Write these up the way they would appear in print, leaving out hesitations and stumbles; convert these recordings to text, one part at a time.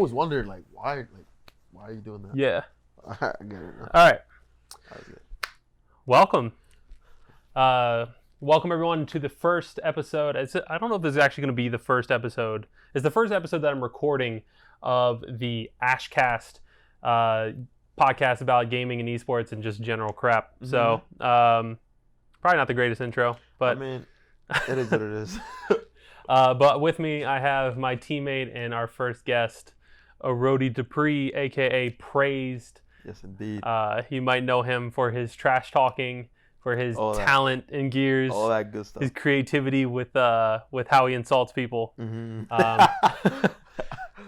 always wondered why are you doing that? Yeah. I get it now. All right. That was good. Welcome. Welcome everyone to the first episode. I don't know if this is actually going to be the first episode. It's the first episode that I'm recording of the Ashcast podcast about gaming and esports and just general crap. Mm-hmm. So probably not the greatest intro, but I mean, it is what it is. But with me, I have my teammate and our first guest, Arodys Dipre, aka Praized. Yes, indeed. You might know him for his trash talking, for his talent in Gears, all that good stuff, his creativity with how he insults people. Mm-hmm.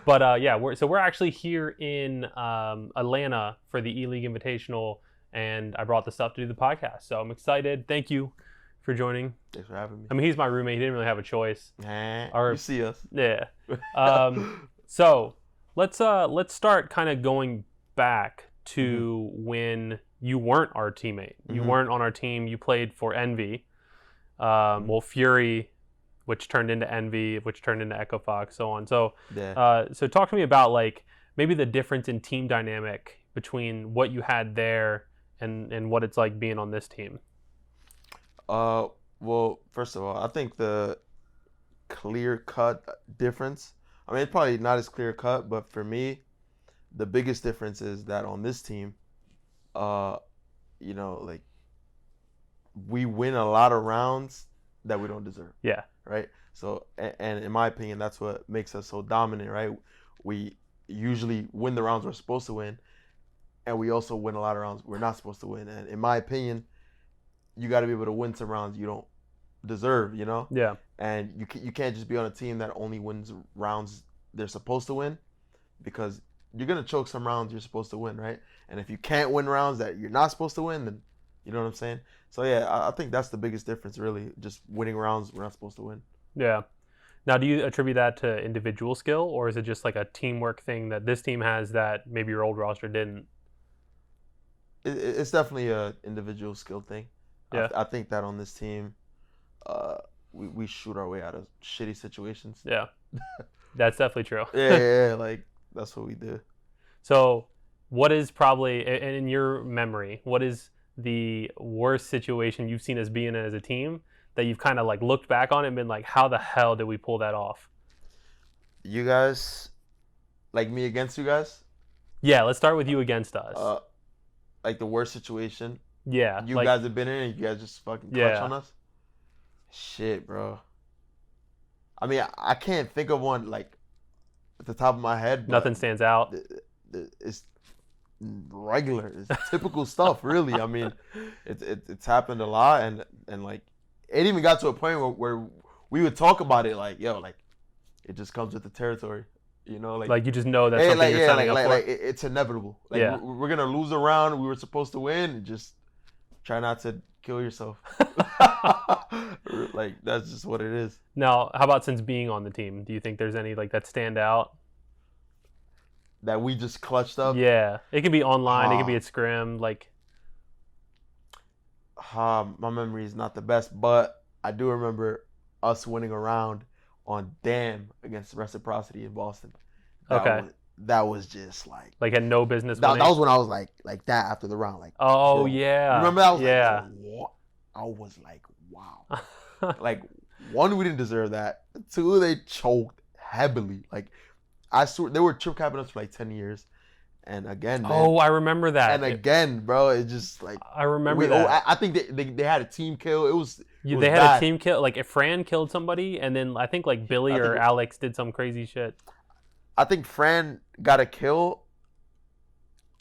But we're actually here in Atlanta for the E-League Invitational, and I brought the stuff to do the podcast. So I'm excited. Thank you for joining. Thanks for having me. I mean, he's my roommate. He didn't really have a choice. You see us. Yeah. So let's start kind of going back to when you weren't our teammate. You weren't on our team. You played for Envy. Fury, which turned into Envy, which turned into Echo Fox, so on. So, so talk to me about maybe the difference in team dynamic between what you had there and what it's like being on this team. Well, first of all, I think the clear-cut difference, I mean, it's probably not as clear-cut, but for me, the biggest difference is that on this team, we win a lot of rounds that we don't deserve. Yeah. Right? So, and in my opinion, that's what makes us so dominant, right? We usually win the rounds we're supposed to win, and we also win a lot of rounds we're not supposed to win. And in my opinion, you got to be able to win some rounds you don't deserve, you know? Yeah. And you can't just be on a team that only wins rounds they're supposed to win, because you're going to choke some rounds you're supposed to win, right? And if you can't win rounds that you're not supposed to win, then you know what I'm saying? So, yeah, I think that's the biggest difference, really, just winning rounds we're not supposed to win. Yeah. Now, do you attribute that to individual skill, or is it just like a teamwork thing that this team has that maybe your old roster didn't? It's definitely an individual skill thing. Yeah. I think that on this team, we shoot our way out of shitty situations. Yeah. That's definitely true. Yeah, that's what we do. So what is probably, in your memory, what is the worst situation you've seen us be in as a team that you've kind of looked back on and been like, how the hell did we pull that off? You guys, me against you guys? Yeah, let's start with you against us. The worst situation you guys have been in and you guys just fucking clutch on us? Shit, bro. I mean, I can't think of one at the top of my head. But nothing stands out. It's regular. It's typical stuff, really. I mean, it's happened a lot, and it even got to a point where we would talk about it it just comes with the territory. You know, you just know that's something you're signing up for. It's inevitable. We're gonna lose a round we were supposed to win. And just try not to kill yourself. That's just what it is. Now, how about since being on the team? Do you think there's any that stand out? That we just clutched up? Yeah. It can be online. It can be at Scrim. My memory is not the best, but I do remember us winning a round on Damn against Reciprocity in Boston. That was just had no business that, winning. That was when I was like that after the round. Oh, yeah. Remember that? I was what? I was like, wow. One, we didn't deserve that. Two, they choked heavily. I swear, they were trip capping us for 10 years. And again, man. Oh, I remember that. And again, bro, it's just I remember that. I think they had a team kill. It was they had bad. A team kill. If Fran killed somebody, and then I think Billy or Alex did some crazy shit. I think Fran got a kill.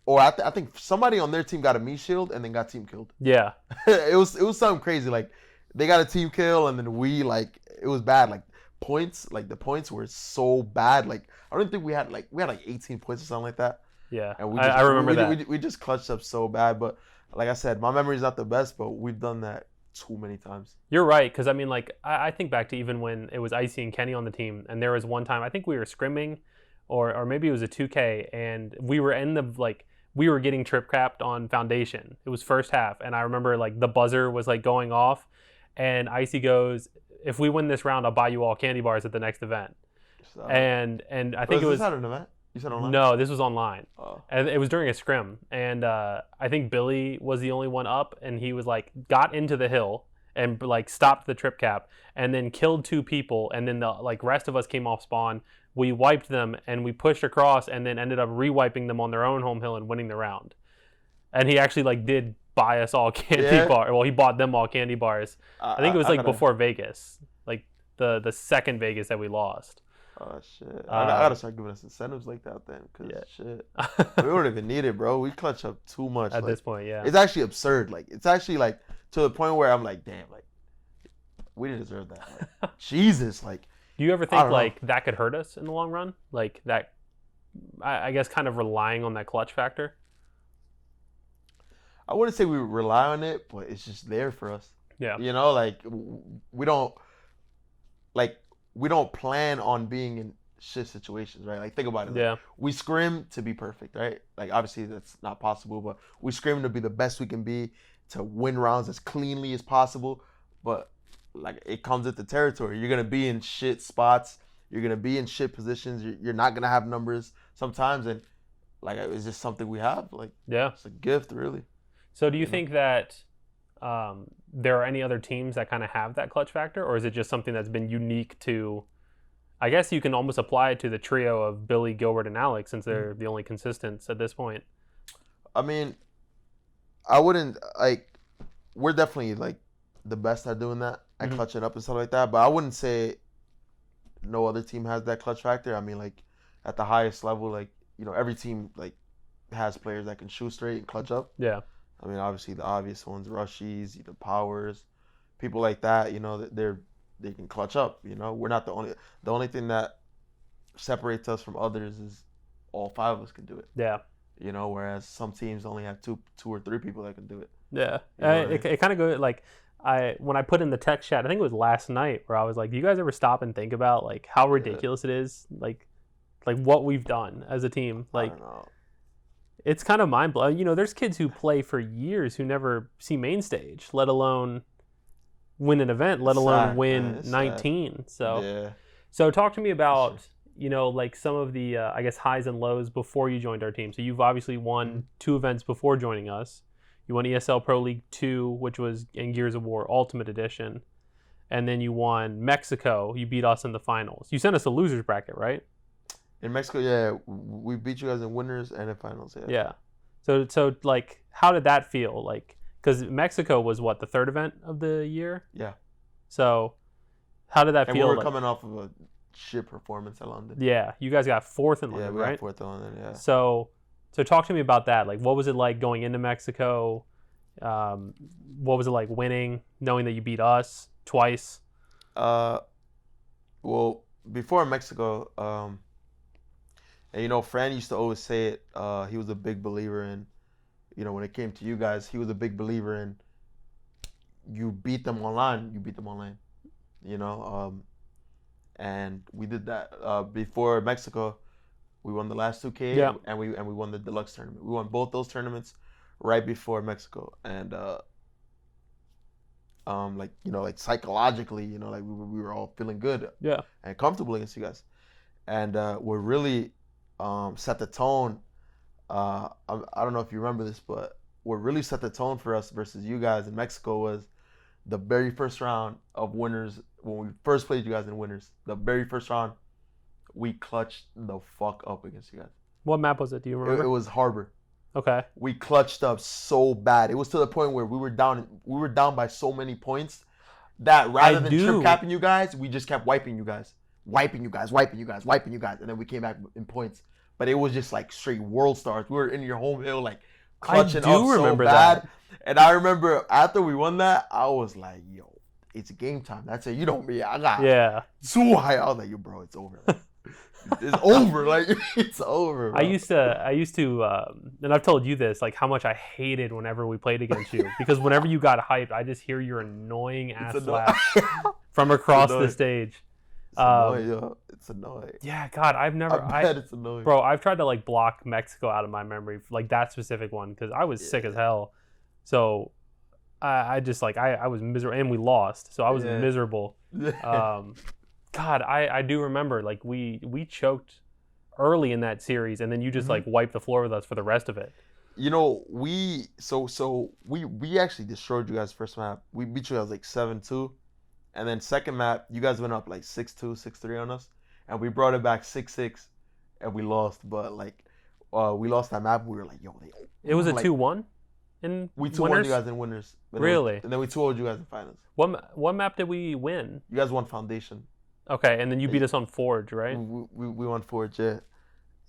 Or I think somebody on their team got a me shield and then got team killed. Yeah. it was something crazy. They got a team kill and then we it was bad. Points, the points were so bad. I don't think we had 18 points or something like that. Yeah. And I remember that. We just clutched up so bad. But like I said, my memory's not the best, but we've done that too many times. You're right, because I mean, I think back to even when it was Icy and Kenny on the team, and there was one time I think we were scrimming, or maybe it was a 2K, and we were in the we were getting trip capped on Foundation. It was first half, and I remember the buzzer was going off, and Icy goes, if we win this round, I'll buy you all candy bars at the next event. So, and I think it was at an event. You said online? No, this was online. Oh. And it was during a scrim. And I think Billy was the only one up, and he was like, got into the hill and like stopped the trip cap and then killed 2 people. And then the like rest of us came off spawn. We wiped them and we pushed across and then ended up re-wiping them on their own home hill and winning the round. And he actually like did buy us all candy bar. Well, he bought them all candy bars. I think it was like before Vegas, like the second Vegas that we lost. Oh shit! I gotta start giving us incentives like that then, cause shit, we don't even need it, bro. We clutch up too much at this point. Yeah, it's actually absurd. Like it's actually like to the point where I'm like, damn, like we didn't deserve that. Like, Jesus, like. Do you ever think like that could hurt us in the long run? Like that, I guess, kind of relying on that clutch factor. I wouldn't say we rely on it, but it's just there for us. Yeah. You know, like we don't plan on being in shit situations, right? Like think about it. Like, we scrim to be perfect, right? Like obviously that's not possible, but we scrim to be the best we can be, to win rounds as cleanly as possible. But like it comes with the territory. You're gonna be in shit spots. You're gonna be in shit positions. You're not gonna have numbers sometimes, and like it's just something we have. Like it's a gift, really. So do you think that there are any other teams that kind of have that clutch factor, or is it just something that's been unique to? I guess you can almost apply it to the trio of Billy, Gilbert, and Alex, since they're the only consistents at this point. I mean, I wouldn't like. We're definitely like the best at doing that, at clutching up and stuff like that. But I wouldn't say no other team has that clutch factor. I mean, like at the highest level, like every team like has players that can shoot straight and clutch up. Yeah. I mean, obviously the obvious ones, Rushies, the Powers, people like that. They can clutch up. We're not the only thing that separates us from others is all 5 of us can do it. Yeah. Whereas some teams only have two or 3 people that can do it. Yeah. It kind of goes like when I put in the text chat, I think it was last night, where I was like, do you guys ever stop and think about like how ridiculous it is, like what we've done as a team? Like, I don't know. It's kind of mind blowing. There's kids who play for years who never see main stage, let alone win an event, let alone win 19. So talk to me about like some of the I guess highs and lows before you joined our team. So you've obviously won 2 events before joining us. You won ESL Pro League 2, which was in Gears of War Ultimate Edition, and then you won Mexico. You beat us in the finals. You sent us a losers bracket, right? In Mexico, we beat you guys in winners and in finals. Yeah. So like, how did that feel? Like, because Mexico was what, the 3rd event of the year? Yeah. So, how did that feel? We were coming off of a shit performance at London. Yeah, you guys got 4th in London, right? Yeah, we got 4th in London. Yeah. So talk to me about that. Like, what was it like going into Mexico? What was it like winning, knowing that you beat us twice? Well, before Mexico, and Fran used to always say it. He was a big believer in, when it came to you guys, he was a big believer in. You beat them online. And we did that before Mexico. We won the last 2K, and we won the deluxe tournament. We won both those tournaments right before Mexico, and like psychologically, like we were all feeling good, and comfortable against you guys, and we're really. Set the tone. I don't know if you remember this, but what really set the tone for us versus you guys in Mexico was the very first round of winners. When we first played you guys in winners, the very first round, we clutched the fuck up against you guys. What map was it? Do you remember? It was Harbor. Okay. We clutched up so bad. It was to the point where we were down by so many points that rather than trip capping you guys, we just kept wiping you guys. Wiping you guys, and then we came back in points. But it was just like straight world stars. We were in your home hill, like clutching up so bad. And I remember after we won that, I was like, yo, it's game time. That's it. I got too high. I was like, yo, bro, it's over. Like, it's over. Like, it's over, bro. I used to, and I've told you this, like how much I hated whenever we played against you. Because whenever you got hyped, I just hear your annoying ass laugh from across the stage. It's annoying, yo. It's annoying. Yeah, God, I bet it's annoying. Bro, I've tried to like block Mexico out of my memory, like that specific one, because I was sick as hell. So I just like I was miserable, and we lost, so I was miserable. God, I do remember like we choked early in that series, and then you just like wiped the floor with us for the rest of it. You know, we actually destroyed you guys first map. We beat you guys like 7-2. And then second map, you guys went up like 6-2, 6-3 on us. And we brought it back 6-6 and we lost. But like we lost that map. We were like, yo, It was a like, 2-1 in we 2-1 winners? you guys in winners. Really? And then we 2-0'd you guys in finals. What map did we win? You guys won Foundation. Okay, and then you beat us on Forge, right? We won Forge, yeah.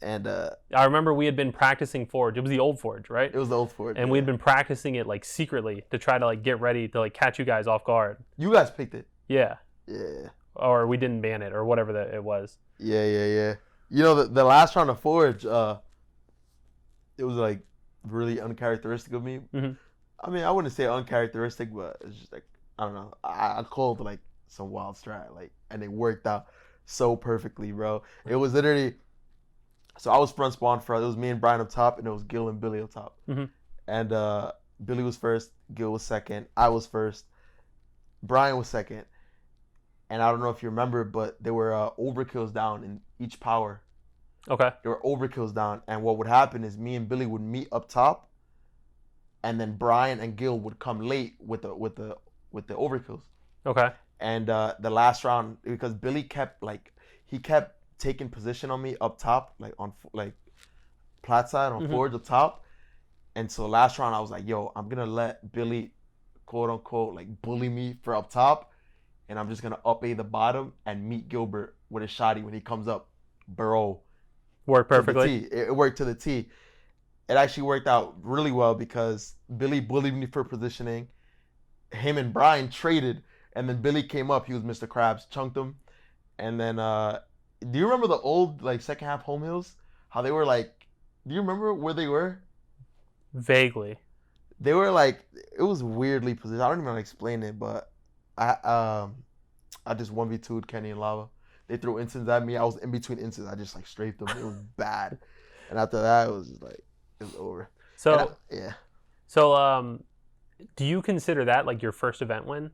And I remember we had been practicing Forge. It was the old Forge, right? it was the old Forge. And we had been practicing it like secretly to try to like get ready to like catch you guys off guard. You guys picked it. Yeah. Yeah. Or we didn't ban it or whatever it was. Yeah. You know, the last round of Forge, it was like really uncharacteristic of me. Mm-hmm. I mean, I wouldn't say uncharacteristic, but it's just like, I don't know. I called like some wild strat, like, and it worked out so perfectly, bro. It was literally, so I was front spawn for, it was me and Brian up top, and it was Gil and Billy up top. Mm-hmm. And Billy was first, Gil was second, I was first, Brian was second. And I don't know if you remember, but there were overkills down in each power. Okay. There were overkills down, and what would happen is me and Billy would meet up top, and then Brian and Gil would come late with the overkills. Okay. And the last round, because Billy kept taking position on me up top, like on like plat side on Forge up top. And so last round I was like, yo, I'm gonna let Billy, quote unquote, like bully me for up top, and I'm just gonna up A the bottom and meet Gilbert with a shotty when he comes up. Bro, worked perfectly. It worked to the T. It actually worked out really well because Billy bullied me for positioning. Him and Brian traded, and then Billy came up. He was Mr. Krabs, chunked him. And then, do you remember the old like second half home hills? How they were like, do you remember where they were? Vaguely. They were like, it was weirdly positioned. I don't even know how to explain it, but I just 1v2'd Kenny and Lava. They threw instants at me. I was in between instants. I just like strafed them. It was bad. And after that, it was just like, it was over. So yeah. So do you consider that like your first event win?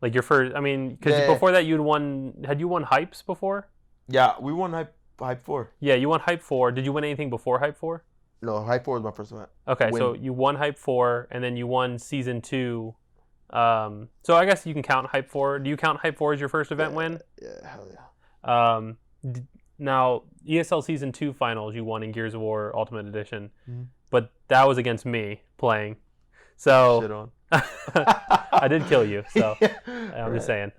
Like your first? I mean, because before that you'd won. Had you won Hypes before? Yeah, we won Hype 4. Yeah, you won Hype 4. Did you win anything before Hype 4? No, Hype 4 was my first event. Okay, so you won Hype 4, and then you won Season 2. So I guess you can count Hype 4. Do you count Hype 4 as your first event win? Yeah, hell yeah. Now, ESL Season 2 finals you won in Gears of War Ultimate Edition, Mm-hmm. but that was against me playing. So Shit on. I did kill you, so I'm just saying.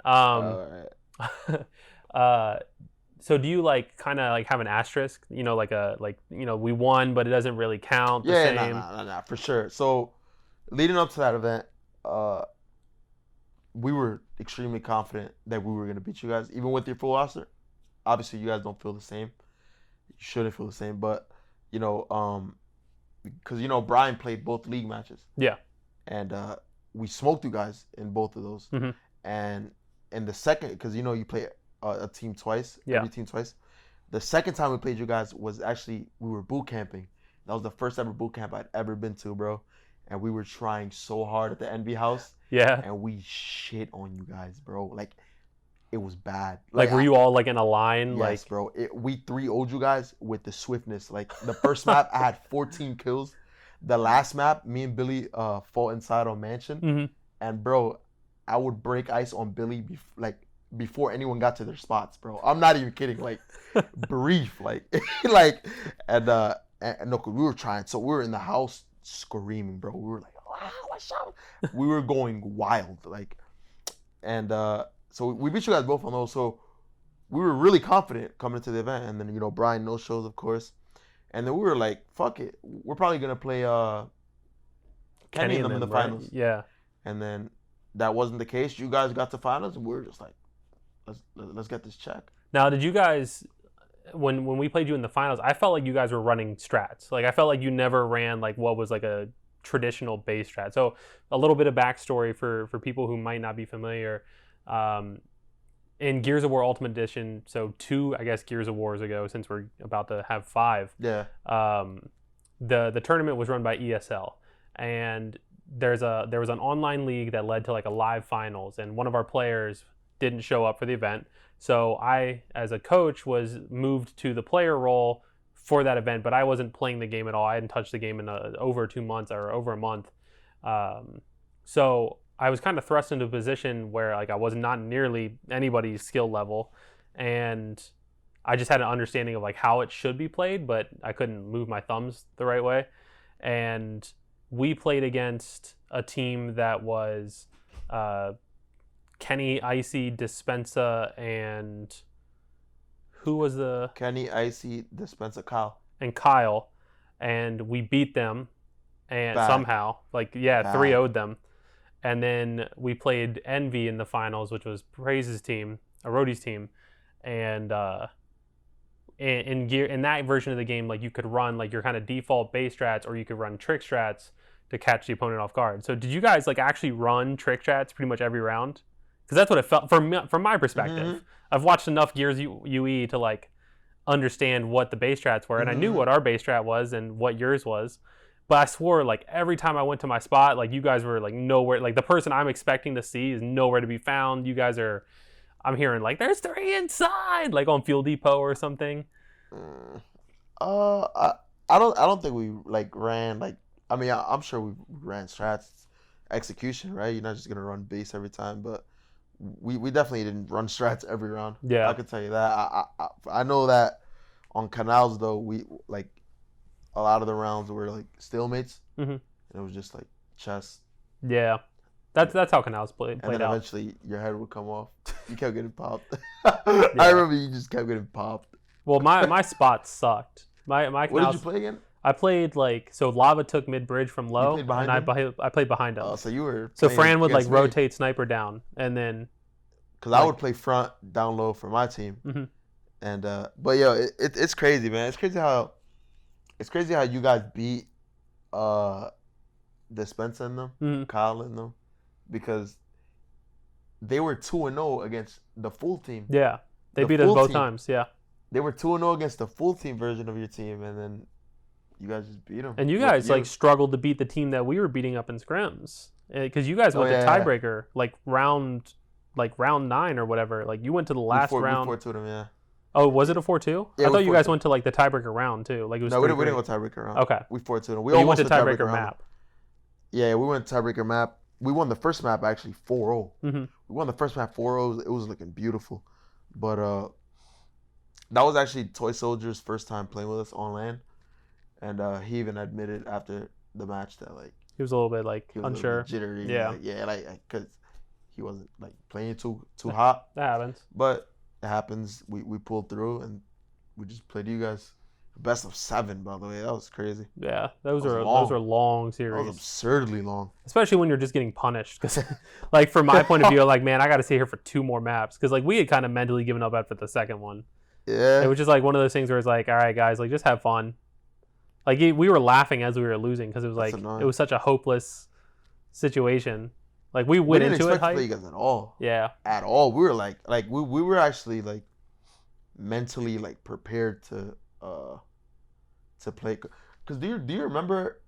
So do you like kind of like have an asterisk? You know, like we won, but it doesn't really count the same. Nah, for sure. So leading up to that event, we were extremely confident that we were gonna beat you guys, even with your full roster. Obviously, you guys don't feel the same. You shouldn't feel the same, but you know, because you know Brian played both league matches. Yeah. And we smoked you guys in both of those. Mm-hmm. And in the second, because you know you play a team twice, yeah. every team twice. The second time we played you guys was actually, we were boot camping. That was the first ever boot camp I'd ever been to, bro. And we were trying so hard at the NB house. Yeah. And we shit on you guys, bro. Like, it was bad. Like were you all like in a line? Yes, like, bro. We 3-0'd you guys with the swiftness. Like, the first map, I had 14 kills. The last map, me and Billy fought inside on Mansion. Mm-hmm. And, bro, I would break ice on Billy before anyone got to their spots, bro. I'm not even kidding. Like, brief. Like, and no, we were trying. So we were in the house screaming, bro. We were like, wow, what's up? We were going wild. Like, and so we beat you guys both on those. So we were really confident coming into the event. And then, you know, Brian, no shows, of course. And then we were like, fuck it. We're probably going to play Kenny and them in the finals. Right? Yeah. And then that wasn't the case. You guys got to finals, and we were just like, let's get this check. Now, did you guys, when we played you in the finals, I felt like you guys were running strats. Like, I felt like you never ran like what was like a traditional base strat. So a little bit of backstory for people who might not be familiar. In Gears of War Ultimate Edition, so 2, I guess, Gears of Wars ago, since we're about to have 5, yeah. The tournament was run by ESL, and there was an online league that led to like a live finals, and one of our players didn't show up for the event, So I, as a coach, was moved to the player role for that event, but I wasn't playing the game at all. I hadn't touched the game in over 2 months or over a month. So I was kind of thrust into a position where like I was not nearly anybody's skill level, and I just had an understanding of like how it should be played, but I couldn't move my thumbs the right way. And we played against a team that was Kenny, Icy, Dispensa, and who was the Kenny, Icy, Dispensa, Kyle. and Kyle, and we beat them, and Bad. somehow like Bad. 3-0'd them, and then we played Envy in the finals, which was Praized's team, Arodys' team, and in that version of the game, like you could run like your kind of default base strats, or you could run trick strats to catch the opponent off guard. So did you guys like actually run trick strats pretty much every round? Because that's what it felt from my perspective. Mm-hmm. I've watched enough Gears UE to like understand what the base strats were, and I knew what our base strat was and what yours was. But I swore like every time I went to my spot, like you guys were like nowhere. Like the person I'm expecting to see is nowhere to be found. You guys are, I'm hearing like there's 3 inside, like on Fuel Depot or something. I don't think we like ran like. I mean, I'm sure we ran strats, execution, right? You're not just gonna run base every time, but we definitely didn't run strats every round. Yeah, I can tell you that. I know that on canals though, we like a lot of the rounds were like stalemates, and it was just like chess. Yeah, that's how canals played And then out. eventually your head would come off. You kept getting popped. I remember you just kept getting popped. Well, my spots sucked. My What canals, did you play again? I played like so. Lava took mid bridge from low, played behind and him? I played behind him. Oh, so you were. So playing Fran would like against me. rotate sniper down, and then Because I would play front, down low for my team, and but yo, it's crazy, man. It's crazy how you guys beat Dispensa in them, Kyle in them, because they were 2-0 against the full team. yeah, they The beat us full both team. times. Yeah, They were 2-0 against the full team version of your team, and then you guys just beat them. and you guys like struggled to beat the team that we were beating up in scrims, because you guys went to tiebreaker like round 9 or whatever. Like you went to the last round. We 4-2 them, yeah. Oh, was it a 4-2? Yeah, I thought we you guys 4-2. went to like the tiebreaker round too. Like it was No, we didn't 3-3. go tiebreaker round. Okay. We 4-2 them. But you went to tiebreaker round. map. Yeah, we went tiebreaker map. We won the first map actually 4-0. Mm-hmm. We won the first map 4-0. It was looking beautiful. But that was actually Toy Soldier's first time playing with us on LAN. And he even admitted after the match that like He was a little bit like he was unsure. a little bit jittery. Yeah. Like, yeah, like because he wasn't like playing too hot. That happens. But it happens. We pulled through and we just played you guys. Best of 7, by the way. That was crazy. Yeah, those That was are long. those are long That was series, absurdly long. especially when you're just getting punished. Because, like, from my point of view, like, man, I got to stay here for 2 more maps. Because, like, we had kind of mentally given up after the second one. Yeah. It was just like one of those things where it's like, all right, guys, like, just have fun. Like, we were laughing as we were losing because it was That's like annoying. it was such a hopeless situation. Like, we We went didn't into it expect to play hype. you guys at all. Yeah, At all. We were like we were actually like mentally like prepared to play. Cause do you remember?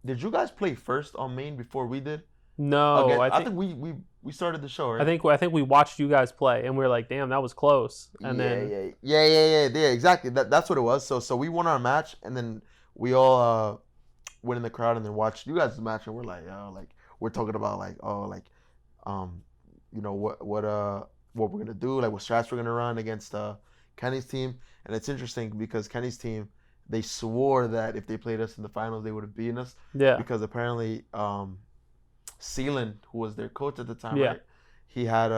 Did you guys play first on main before we did? no, Again, I think we started the show, right? I think we watched you guys play and we were like, damn, that was close. And then yeah, exactly. That's what it was. So we won our match, and then we all went in the crowd and then watched you guys' match, and we're like, oh, like we're talking about like, oh, like, you know what we're gonna do, like what strats we're gonna run against Kenny's team. And it's interesting because Kenny's team, they swore that if they played us in the finals, they would have beaten us. yeah, Because apparently, Sealand, who was their coach at the time, Yeah. right? He had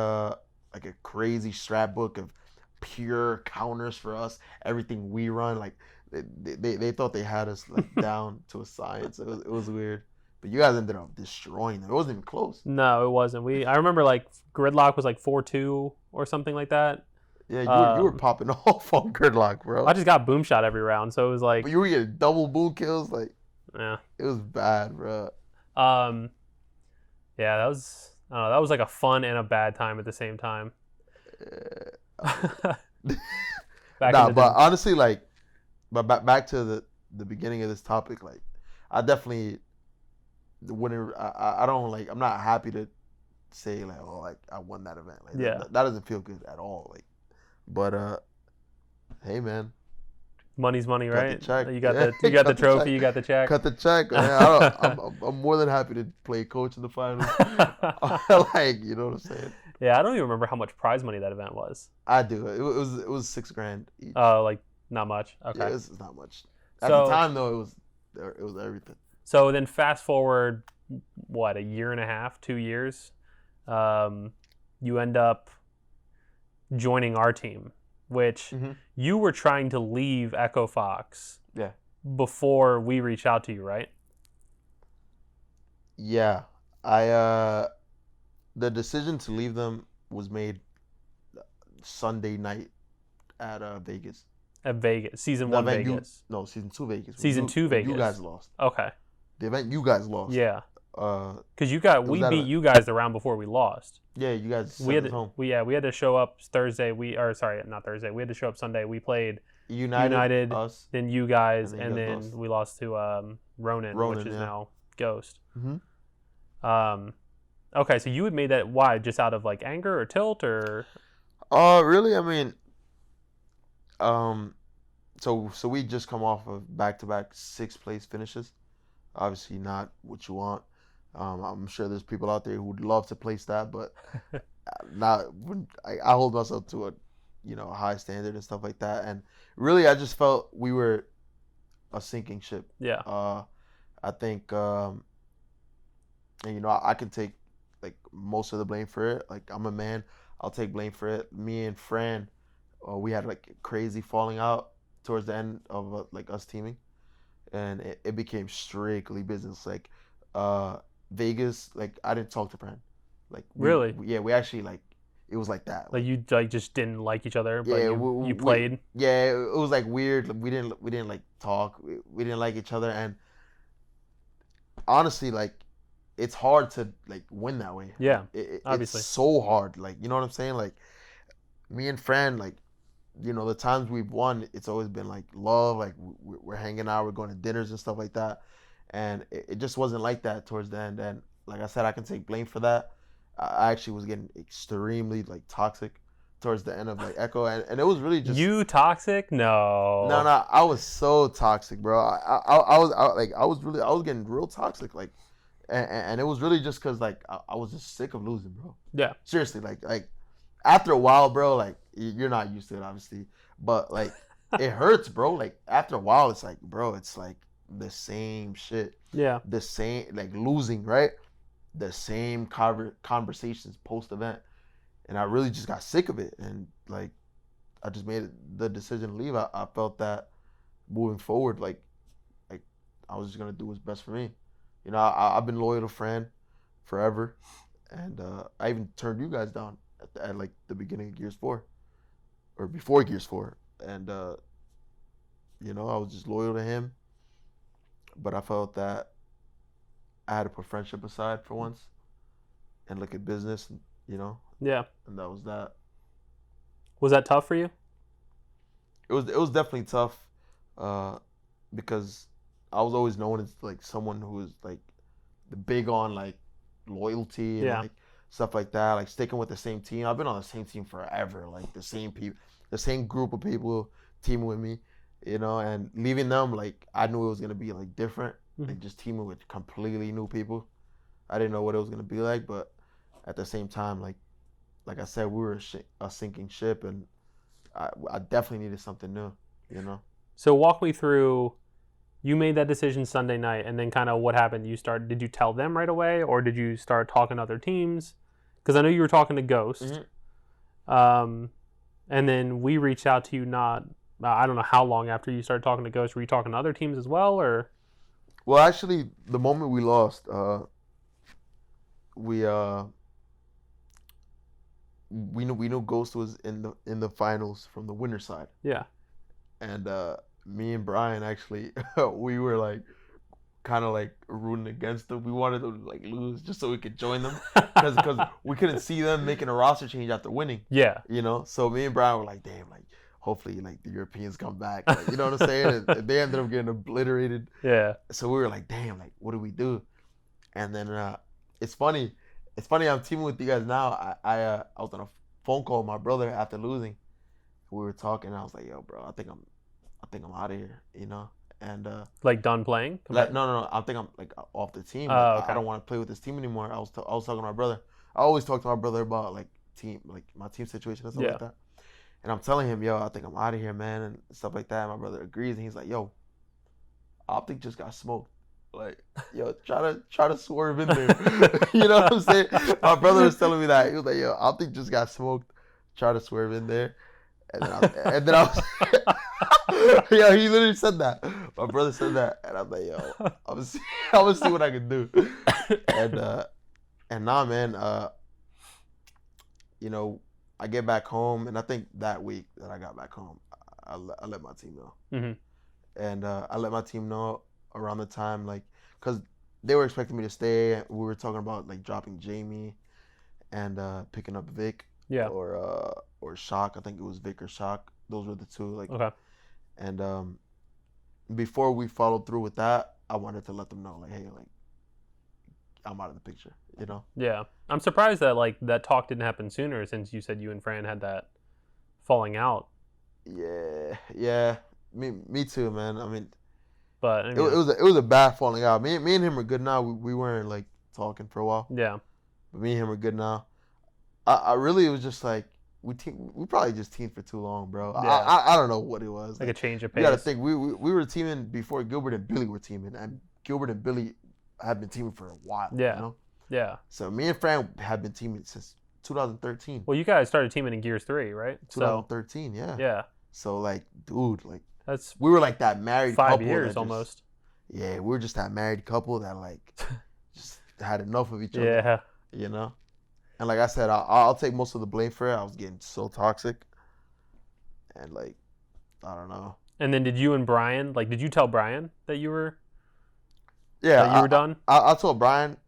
like a crazy strat book of pure counters for us. Everything we run, like they thought they had us like down to a science. It was weird. But you guys ended up destroying them. It wasn't even close. no, it wasn't. I remember like Gridlock was like 4-2 or something like that. Yeah, you were popping off on Gridlock, bro. I just got boom shot every round, so it was like, But you were getting double boom kills. Like yeah. it was bad, bro. Yeah, that was I don't know, that was like a fun and a bad time at the same time. Back Nah, in the but day. honestly, like, but back to the beginning of this topic, like, I definitely wouldn't. I don't like. I'm not happy to say like, oh, like I won that event. Like Yeah. that doesn't feel good at all. Like, but hey man, Money's money, cut the right? check. You got Yeah, the cut the trophy, check. you got the check. Cut the check. I'm more than happy to play coach in the finals. Like, you know what I'm saying? Yeah, I don't even remember how much prize money that event was. I do. It was $6,000 each. Oh, like not much. Okay. Yeah, it's not much. At So- the time though, it was everything. So then fast forward, what, a year and a half, 2 years, you end up joining our team, which you were trying to leave Echo Fox Yeah. before we reached out to you, right? Yeah. The decision to leave them was made Sunday night at Vegas. At Vegas, season The 1 event Vegas. season 2 Vegas. Season 2 Vegas. You guys lost. Okay. The event you guys lost. Yeah. Because we beat you guys the round before we lost. Yeah, you guys We sent had us home. we had to show up Thursday. Not Thursday. We had to show up Sunday. We played United, us. then you guys, And and then you then guys lost. we lost to Ronan, which is yeah. now Ghost. Mhm. Okay, so you had made that, why? Just out of like anger or tilt or? Really? I mean, so we just come off of back-to-back 6th place finishes. Obviously not what you want. I'm sure there's people out there who would love to place that, but not. I hold myself to a high standard and stuff like that. And really, I just felt we were a sinking ship. Yeah. I think, and I can take like most of the blame for it. Like, I'm a man, I'll take blame for it. Me and Fran, we had like crazy falling out towards the end of like us teaming, and it became strictly business. Like, Vegas, like I didn't talk to Fran. Like, Really? We actually like it was like that. Like you like just didn't like each other, but Yeah, you played. Yeah, it was like weird. We didn't like talk. We didn't like each other, and honestly, like it's hard to like win that way. Yeah, obviously, it's so hard. Like, you know what I'm saying? Like, me and Fran, like, the times we've won, it's always been like love. Like, we're hanging out, we're going to dinners and stuff like that, and it just wasn't like that towards the end. And like I said, I can take blame for that. I actually was getting extremely like toxic towards the end of like Echo, and it was really just you toxic. No, I was so toxic, bro. I was getting real toxic, like, and it was really just because like I was just sick of losing, bro. Yeah, seriously, like after a while, bro, like you're not used to it, obviously, but like it hurts, bro. Like after a while, it's like, bro, it's like the same shit. Yeah, the same, like losing, right? The same conversations post event, and I really just got sick of it, and like I just made the decision to leave. I felt that moving forward, like I was just gonna do what's best for me. I've been loyal to Fran forever, and I even turned you guys down at like the beginning of Gears 4, or before Gears 4, and I was just loyal to him, but I felt that I had to put friendship aside for once and look at business, yeah. And that was that. Was that tough for you? It was definitely tough, because I was always known as like someone who was like big on like loyalty and like stuff like that, like sticking with the same team. I've been on the same team forever, like the same people, the same group of people teaming with me, and leaving them, like I knew it was gonna be like different. Like just teaming with completely new people. I didn't know what it was gonna be like, but at the same time, like I said, we were a sinking ship, and I definitely needed something new, So walk me through. You made that decision Sunday night, and then kind of what happened. Did you tell them right away, or did you start talking to other teams? Because I know you were talking to Ghost, and then we reached out to you. I don't know how long after you started talking to Ghost. Were you talking to other teams as well, or? Well, actually, the moment we lost, we knew Ghost was in the finals from the winner side. Yeah. And me and Brian actually, we were like kind of like rooting against them. We wanted them to like lose just so we could join them, because we couldn't see them making a roster change after winning. Yeah. So me and Brian were like, damn, like hopefully like the Europeans come back. Like, you know what I'm saying? And they ended up getting obliterated. Yeah. So we were like, damn, like what do we do? And then it's funny, It's funny. I'm teaming with you guys now. I was on a phone call with my brother after losing. We were talking. And I was like, "Yo, bro, I think I'm out of here." You know. And Like done playing? like no. I think I'm like off the team. Oh, Like, okay. I don't want to play with this team anymore. I was talking to my brother. I always talk to my brother about like team, like my team situation and stuff Yeah. like that. And I'm telling him, "Yo, I think I'm out of here, man," and stuff like that. And my brother agrees, and he's like, "Yo, Optic just got smoked. Like, yo, try to swerve in there." You know what I'm saying? My brother was telling me that. He was like, "Yo, Optic just got smoked. Try to swerve in there." And then I was, yo, he literally said that. My brother said that, and I'm like, "Yo, I'm gonna see what I can do." And nah, man. You know, I get back home, and I think that week that I got back home, I let my team know. Mm-hmm. And I let my team know around the time, like, because they were expecting me to stay. We were talking about like dropping Jamie and picking up Vic Yeah. or Shock. I think it was Vic or Shock. Those were the two. Like, Okay. and before we followed through with that, I wanted to let them know, like, hey, like, I'm out of the picture. You know? Yeah. I'm surprised that like that talk didn't happen sooner, since you said you and Fran had that falling out. Yeah. Me too, man. I mean, But I it mean, was a bad falling out. Me and him are good now. We weren't like talking for a while, yeah. but me and him are good now. I really, it was just like we probably just teamed for too long, bro. Yeah. I don't know what it was. Like a change of You got to pace. think we were teaming before Gilbert and Billy were teaming, and Gilbert and Billy had been teaming for a while. Yeah. You know? Yeah. So me and Fran had been teaming since 2013. Well, you guys started teaming in Gears 3, right? 2013, yeah. Yeah. So like, dude, like That's we were like that married 5 couple years that just, almost. Yeah, we were just that married couple that like just had enough of each other. Yeah. You know? And like I said, I'll take most of the blame for it. I was getting so toxic. And like, I don't know. And then did you and Brian, like, did you tell Brian that you were done? I told Brian,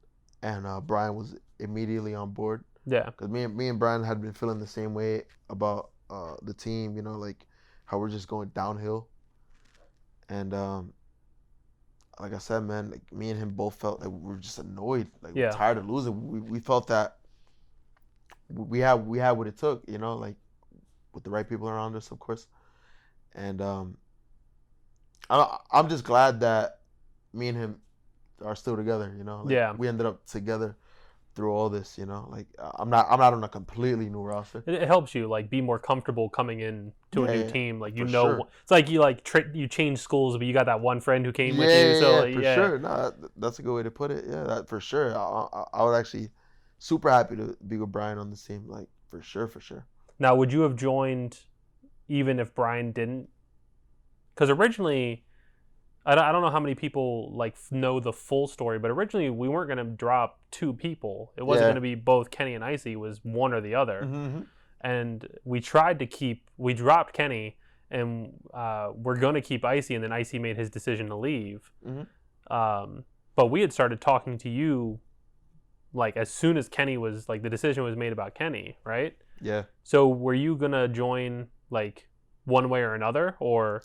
and Brian was immediately on board. Yeah. Because me and Brian had been feeling the same way about the team, you know, like how we're just going downhill. And like I said, man, like me and him both felt like we were just annoyed. Like Yeah. we're tired of losing. We felt that we had what it took, you know, like with the right people around us, of course. And I'm just glad that me and him are still together, you know. Like, Yeah. we ended up together through all this, you know. Like I'm not on a completely new roster. It helps you like be more comfortable coming in to a new team. Like, you for know, sure. it's like you like you change schools, but you got that one friend who came with you. So like, for sure. No, that's a good way to put it. Yeah, that for sure. I would actually super happy to be with Brian on this team. Like for sure. Now, would you have joined even if Brian didn't? Because originally, I don't know how many people like know the full story, but originally we weren't going to drop 2 people. It wasn't Yeah. going to be both Kenny and Icy. It was one or the other. Mm-hmm. And we dropped Kenny, and we're going to keep Icy, and then Icy made his decision to leave. Mm-hmm. But we had started talking to you like as soon as Kenny was like the decision was made about Kenny, right? Yeah. So were you going to join like one way or another, or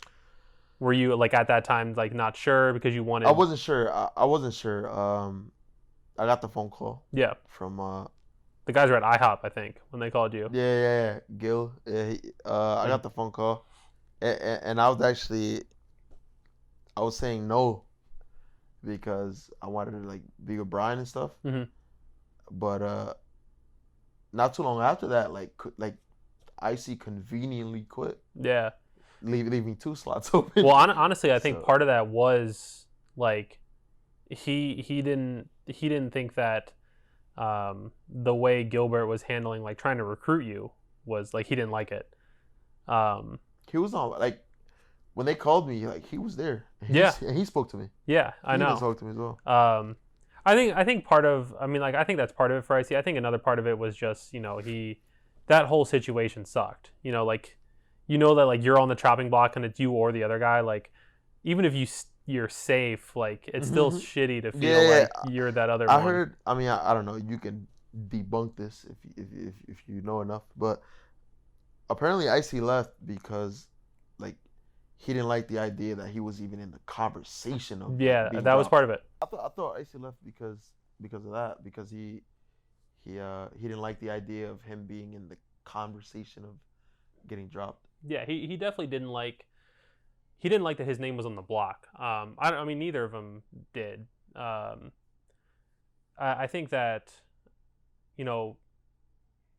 were you like at that time like not sure because you wanted? I wasn't sure. I wasn't sure. I got the phone call. Yeah. From the guys were at IHOP, I think, when they called you. Yeah. Gil. Yeah, I got the phone call, and I was saying no because I wanted to like be with Brian and stuff. Mm-hmm. But not too long after that, like Icy conveniently quit. Yeah. Leaving 2 slots open. Well, honestly, I think So- part of that was like he didn't think that the way Gilbert was handling like trying to recruit you was like he didn't like it. He was on like when they called me, like he was there. And he spoke to me. Yeah, I know. He spoke to me as well. I think part of, I mean, like, I think that's part of it for Icy. I think another part of it was just, you know, that whole situation sucked. You know, like, you know that, like, you're on the chopping block and it's you or the other guy. Like, even if you're safe, like, it's still shitty to feel like you're that other one. I heard, I mean, I don't know. You can debunk this if you know enough. But apparently Icy left because, like, he didn't like the idea that he was even in the conversation of that was part of it. I thought Icy left because of that, because he he didn't like the idea of him being in the conversation of getting dropped. Yeah, he definitely didn't like. He didn't like that his name was on the block. I mean, neither of them did. I think that, you know,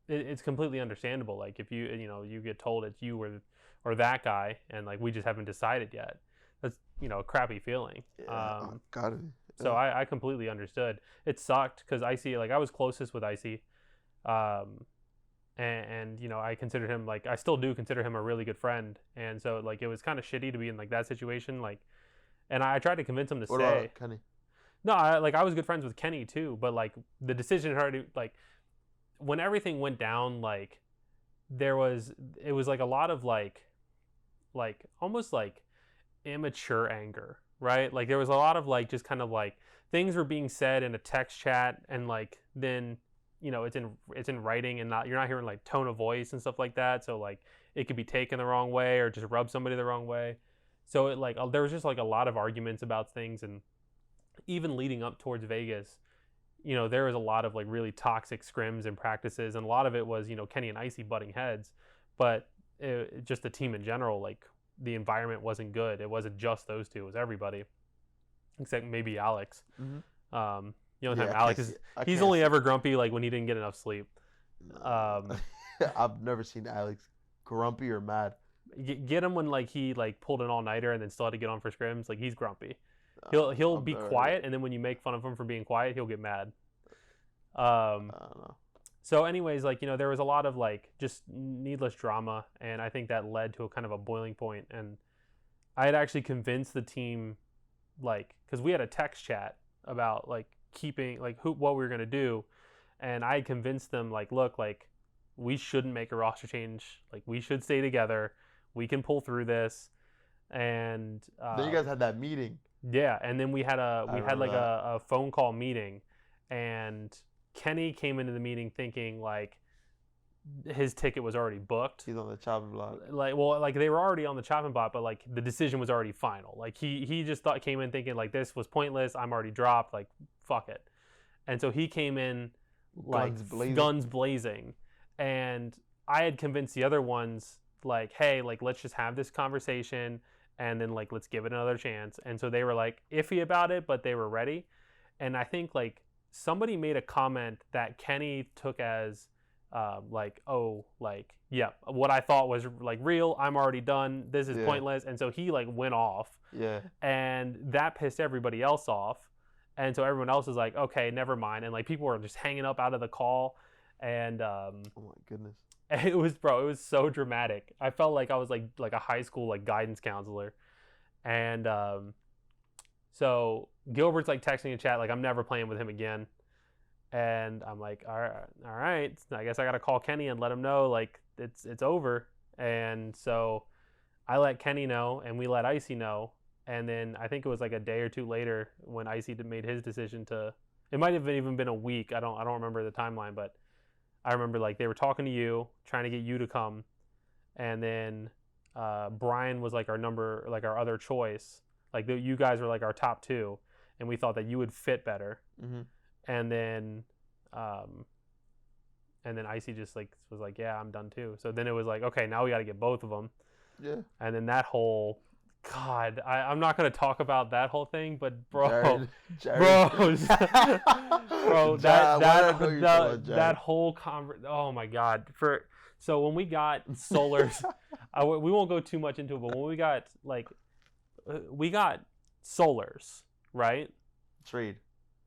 it's completely understandable. Like if you get told it's you or that guy, and like we just haven't decided yet. That's a crappy feling. Yeah, got it. So I completely understood. It sucked because Icy, like I was closest with Icy, and I considered him, like I still do consider him a really good friend, and so like it was kind of shitty to be in like that situation, like, and I tried to convince him to What stay. about Kenny? No, I was good friends with Kenny too, but like the decision had already, like when everything went down, like it was like a lot of like almost like immature anger, right? Like there was a lot of like just kind of like things were being said in a text chat, and like then it's in writing, and you're not hearing like tone of voice and stuff like that, so like it could be taken the wrong way or just rub somebody the wrong way. So it like there was just like a lot of arguments about things, and even leading up towards Vegas, there was a lot of like really toxic scrims and practices, and a lot of it was Kenny and Icy butting heads, but just the team in general, like the environment wasn't good. It wasn't just those two; it was everybody, except maybe Alex. Mm-hmm. The only time Alex he's only ever grumpy like when he didn't get enough sleep. I've never seen Alex grumpy or mad. Get him when like he like pulled an all-nighter and then still had to get on for scrims. Like he's grumpy. He'll be quiet, and then when you make fun of him for being quiet, he'll get mad. I don't know. So anyways, like there was a lot of like just needless drama, and I think that led to a kind of a boiling point. And I had actually convinced the team, like, because we had a text chat about like keeping like what we were gonna do, and I had convinced them like, look, like we shouldn't make a roster change. Like we should stay together. We can pull through this. And then you guys had that meeting. Yeah, and then we had a phone call meeting, and Kenny came into the meeting thinking like his ticket was already booked. He's on the chopping block. Like they were already on the chopping block, but like the decision was already final. Like he just came in thinking like this was pointless. I'm already dropped. Like fuck it. And so he came in like guns blazing, and I had convinced the other ones like, hey, like let's just have this conversation, and then like let's give it another chance. And so they were like iffy about it, but they were ready. And I think like somebody made a comment that Kenny took as like, oh, like, yeah, what I thought was like real, I'm already done, this is pointless. And so he like went off. Yeah. And that pissed everybody else off. And so everyone else is like, okay, never mind. And like people were just hanging up out of the call. And oh my goodness. It was so dramatic. I felt like I was like a high school like guidance counselor. And so Gilbert's like texting in chat like, I'm never playing with him again. And I'm like, all right, I guess I gotta call Kenny and let him know like it's over. And so I let Kenny know, and we let Icy know. And then I think it was like a day or two later when Icy made his decision to. It might have even been a week. I don't remember the timeline, but I remember like they were talking to you, trying to get you to come, and then Brian was like our other choice. Like you guys were like our top two, and we thought that you would fit better. Mm-hmm. And then Icy just like was like, yeah, I'm done too. So then it was like, okay, now we got to get both of them. Yeah. And then that whole, God, I'm not gonna talk about that whole thing, but bro, that whole oh my God. So when we got Solars, we won't go too much into it, but when we got Solars, right? Trade.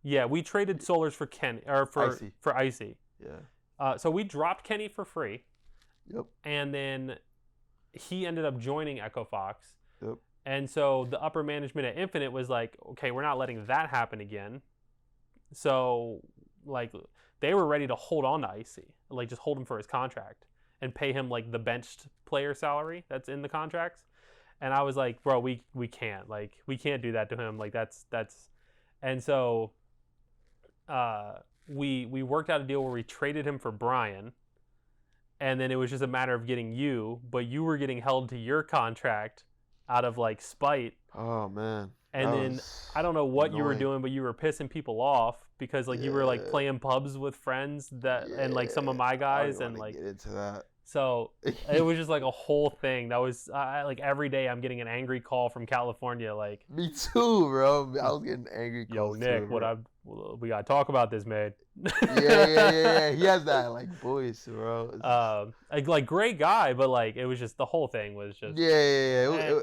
Yeah, we traded Solars for Kenny for Icy. Yeah. So we dropped Kenny for free. Yep. And then he ended up joining Echo Fox. Yep. And so the upper management at Infinite was like, okay, we're not letting that happen again. So like they were ready to hold on to Icy, like just hold him for his contract and pay him like the benched player salary that's in the contracts. And I was like, bro, we can't do that to him. Like that's and so we worked out a deal where we traded him for Brian, and then it was just a matter of getting you, but you were getting held to your contract out of like spite. Oh man, And that then was I don't know what you were annoying. doing, but you were pissing people off because like you were like Yeah, playing pubs with friends that and like some of yeah. my I don't guys even want and to like get into that. so it was just like a whole thing. That was like every day I'm getting an angry call from California like, Me too, bro. I was getting angry "Yo, calls too, Nick, bro. we gotta talk about this, man." Yeah. He has that like voice, bro. It's just, like great guy, but like it was just the whole thing was just and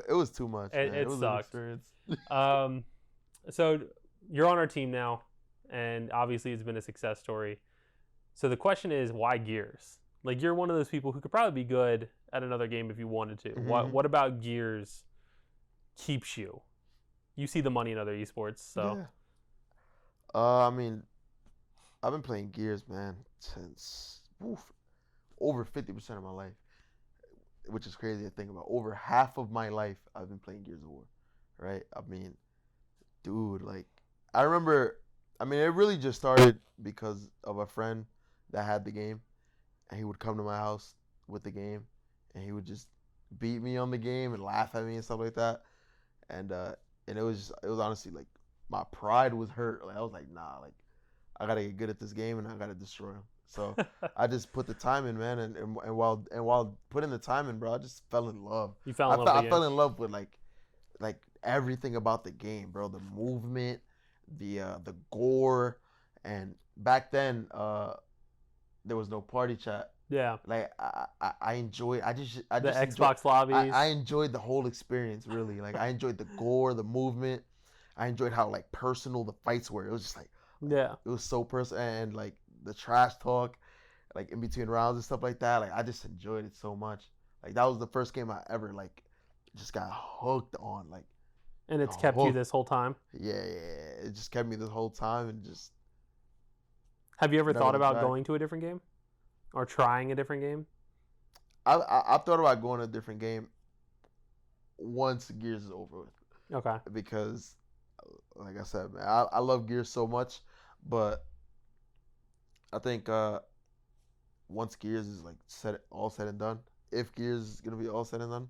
It was too much, man. It it was an sucked. experience. Um, so you're on our team now, and obviously it's been a success story. So the question is, why Gears? Like you're one of those people who could probably be good at another game if you wanted to. Hmm. What about Gears keeps you? You see the money in other esports, so Yeah. I mean, I've been playing Gears, man, since over 50% of my life, which is crazy to think about. Over half of my life, I've been playing Gears of War, right? I mean, dude, like, I remember, I mean, it really just started because of a friend that had the game, and he would come to my house with the game, and he would just beat me on the game and laugh at me and stuff like that. And it was honestly like my pride was hurt. Like I was like, nah, like I gotta get good at this game and I gotta destroy him. So I just put the time in, man, and while putting the time in, bro, I just fell in love. you fell in love with the I game. fell in love with like everything about the game, bro. The movement, the gore, and back then there was no party chat. Yeah, Like I enjoyed. I the just enjoyed. Xbox lobbies. I enjoyed the whole experience. Really, like I enjoyed the gore, the movement. I enjoyed how like personal the fights were. It was just like Yeah, it was so personal, and like the trash talk, like in between rounds and stuff like that. Like I just enjoyed it so much. Like that was the first game I ever like just got hooked on. Like and it's kept you hooked. this whole time. Yeah. It just kept me this whole time and just Have you ever never thought looked about back. going to a different game or trying a different game? I've thought about going to a different game once Gears is over with Okay. because, like I said, man, I love Gears so much, but I think once Gears is like all said and done, if Gears is gonna be all said and done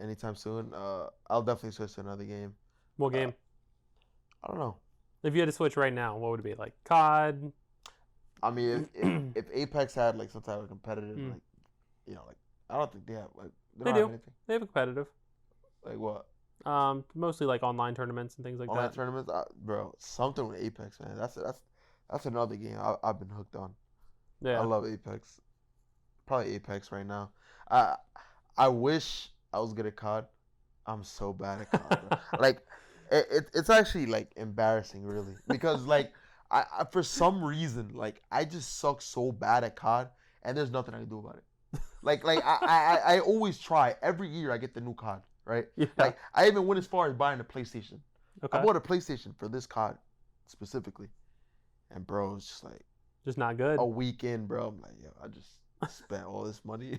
anytime soon, I'll definitely switch to another game. What Uh, game? I don't know. If you had to switch right now, what would it be? Like COD? I mean, if Apex had like some type of competitive, Mm. like like I don't think they have like they They don't have do. anything They have a competitive. like what Mostly like online tournaments and things like online that. tournaments, bro. Something with Apex, man. That's another game I've been hooked on. I Yeah. love Apex. Probably Apex right now. I I wish I was good at COD. I'm so bad at COD, bro. Like it's actually like embarrassing, really, because like I for some reason like I just suck so bad at COD, and there's nothing I can do about it. Like I always try. Every year I get the new COD, right? Yeah. Like I even went as far as buying a PlayStation. I Okay. bought a PlayStation for this COD specifically, and bro, it's just like Just not a good. weekend, bro. I'm like, yo, I just spent all this money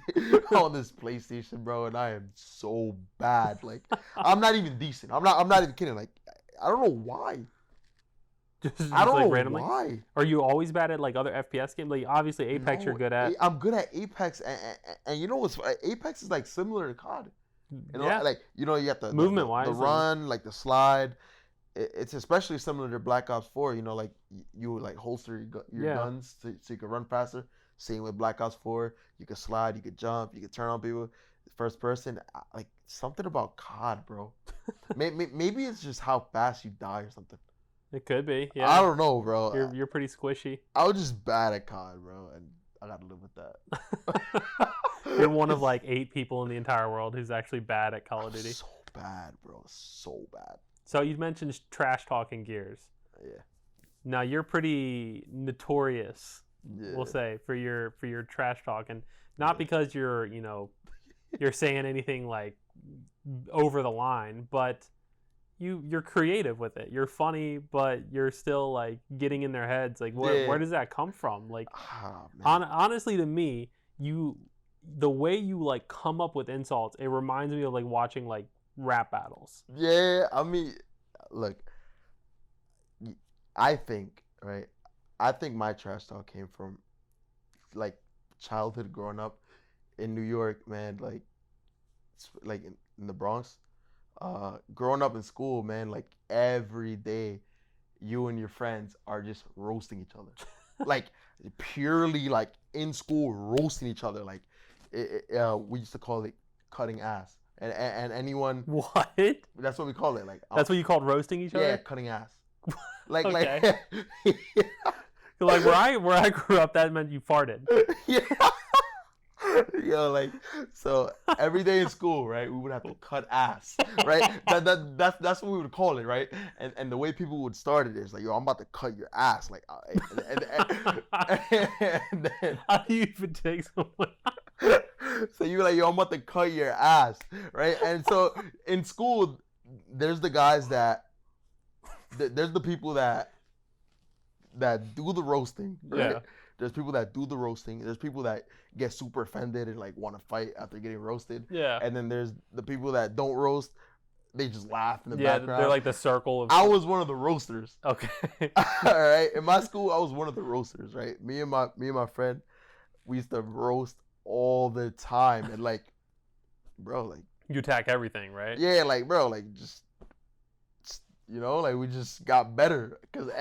on this PlayStation, bro, and I am so bad. Like, I'm not even decent. I'm not even kidding. Like, I don't know why. just I don't like know randomly. why. Are you always bad at like other FPS games? Like obviously Apex you're No, good at. I'm good at Apex, and you know what's Apex is like similar to COD. You know, Yeah. like you got Movement the wise. run, like the slide. It's especially similar to Black Ops 4. You know, like you would like holster your Yeah. guns so you can run faster. Same with Black Ops 4. You could slide, you could jump, you could turn on people. First person, like something about COD, bro. Maybe it's just how fast you die or something. It could be. I Yeah. don't know, bro. You're pretty squishy. I was just bad at COD, bro, and I gotta live with that. You're one of like 8 people in the entire world who's actually bad at Call of Duty. So bad, bro. So bad. So you mentioned trash talking Gears. Yeah. Now you're pretty notorious, Yeah. we'll say, for your trash talk, and not because you're you're saying anything like over the line, but you're creative with it. You're funny, but you're still like getting in their heads. Like where does that come from? Like Man. honestly, to me, the way you like come up with insults, it reminds me of like watching like rap battles. Yeah, I mean, look, I think, right? I think my trash talk came from like childhood growing up in New York, man. Like in the Bronx. growing up in school, man, like every day, you and your friends are just roasting each other, like purely like in school roasting each other. Like we used to call it cutting ass, and anyone What? that's what we call it. Like That's what you called roasting each other? yeah, cutting ass. Like Okay. Like where I grew up, that meant you farted. yeah. Yo, like so every day in school, right? We would have to cut ass, right? That's what we would call it, right? And the way people would start it is like, yo, I'm about to cut your ass, like, and then How do you even take someone? so you're like, yo, I'm about to cut your ass, right? And so in school, there's the guys there's the people that do the roasting, right? Yeah. There's people that do the roasting. There's people that get super offended and like want to fight after getting roasted. Yeah. And then there's the people that don't roast. They just laugh in the Yeah, background. they're like the circle of. I was one of the roasters. Okay. All right. In my school, I was one of the roasters. Right. Me and my friend, we used to roast all the time. And like, bro, like You attack everything, right? yeah, like bro, like just you know, like we just got better because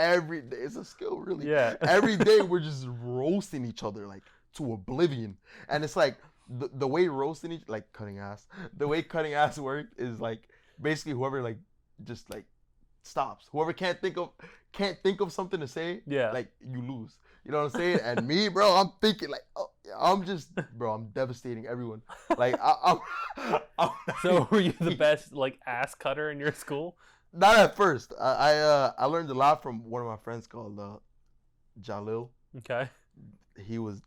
it's a skill, really. Yeah. Every day we're just roasting each other like to oblivion, and it's like the way roasting each like cutting ass. The way cutting ass work is like basically whoever like just like stops. Whoever can't think of something to say. Yeah. Like you lose. You know what I'm saying? And me, bro, I'm thinking like, oh, I'm just, bro, I'm devastating everyone. Like I'm So were you the best like ass cutter in your school? Not at first. I learned a lot from one of my friends called Jalil. Okay. He was,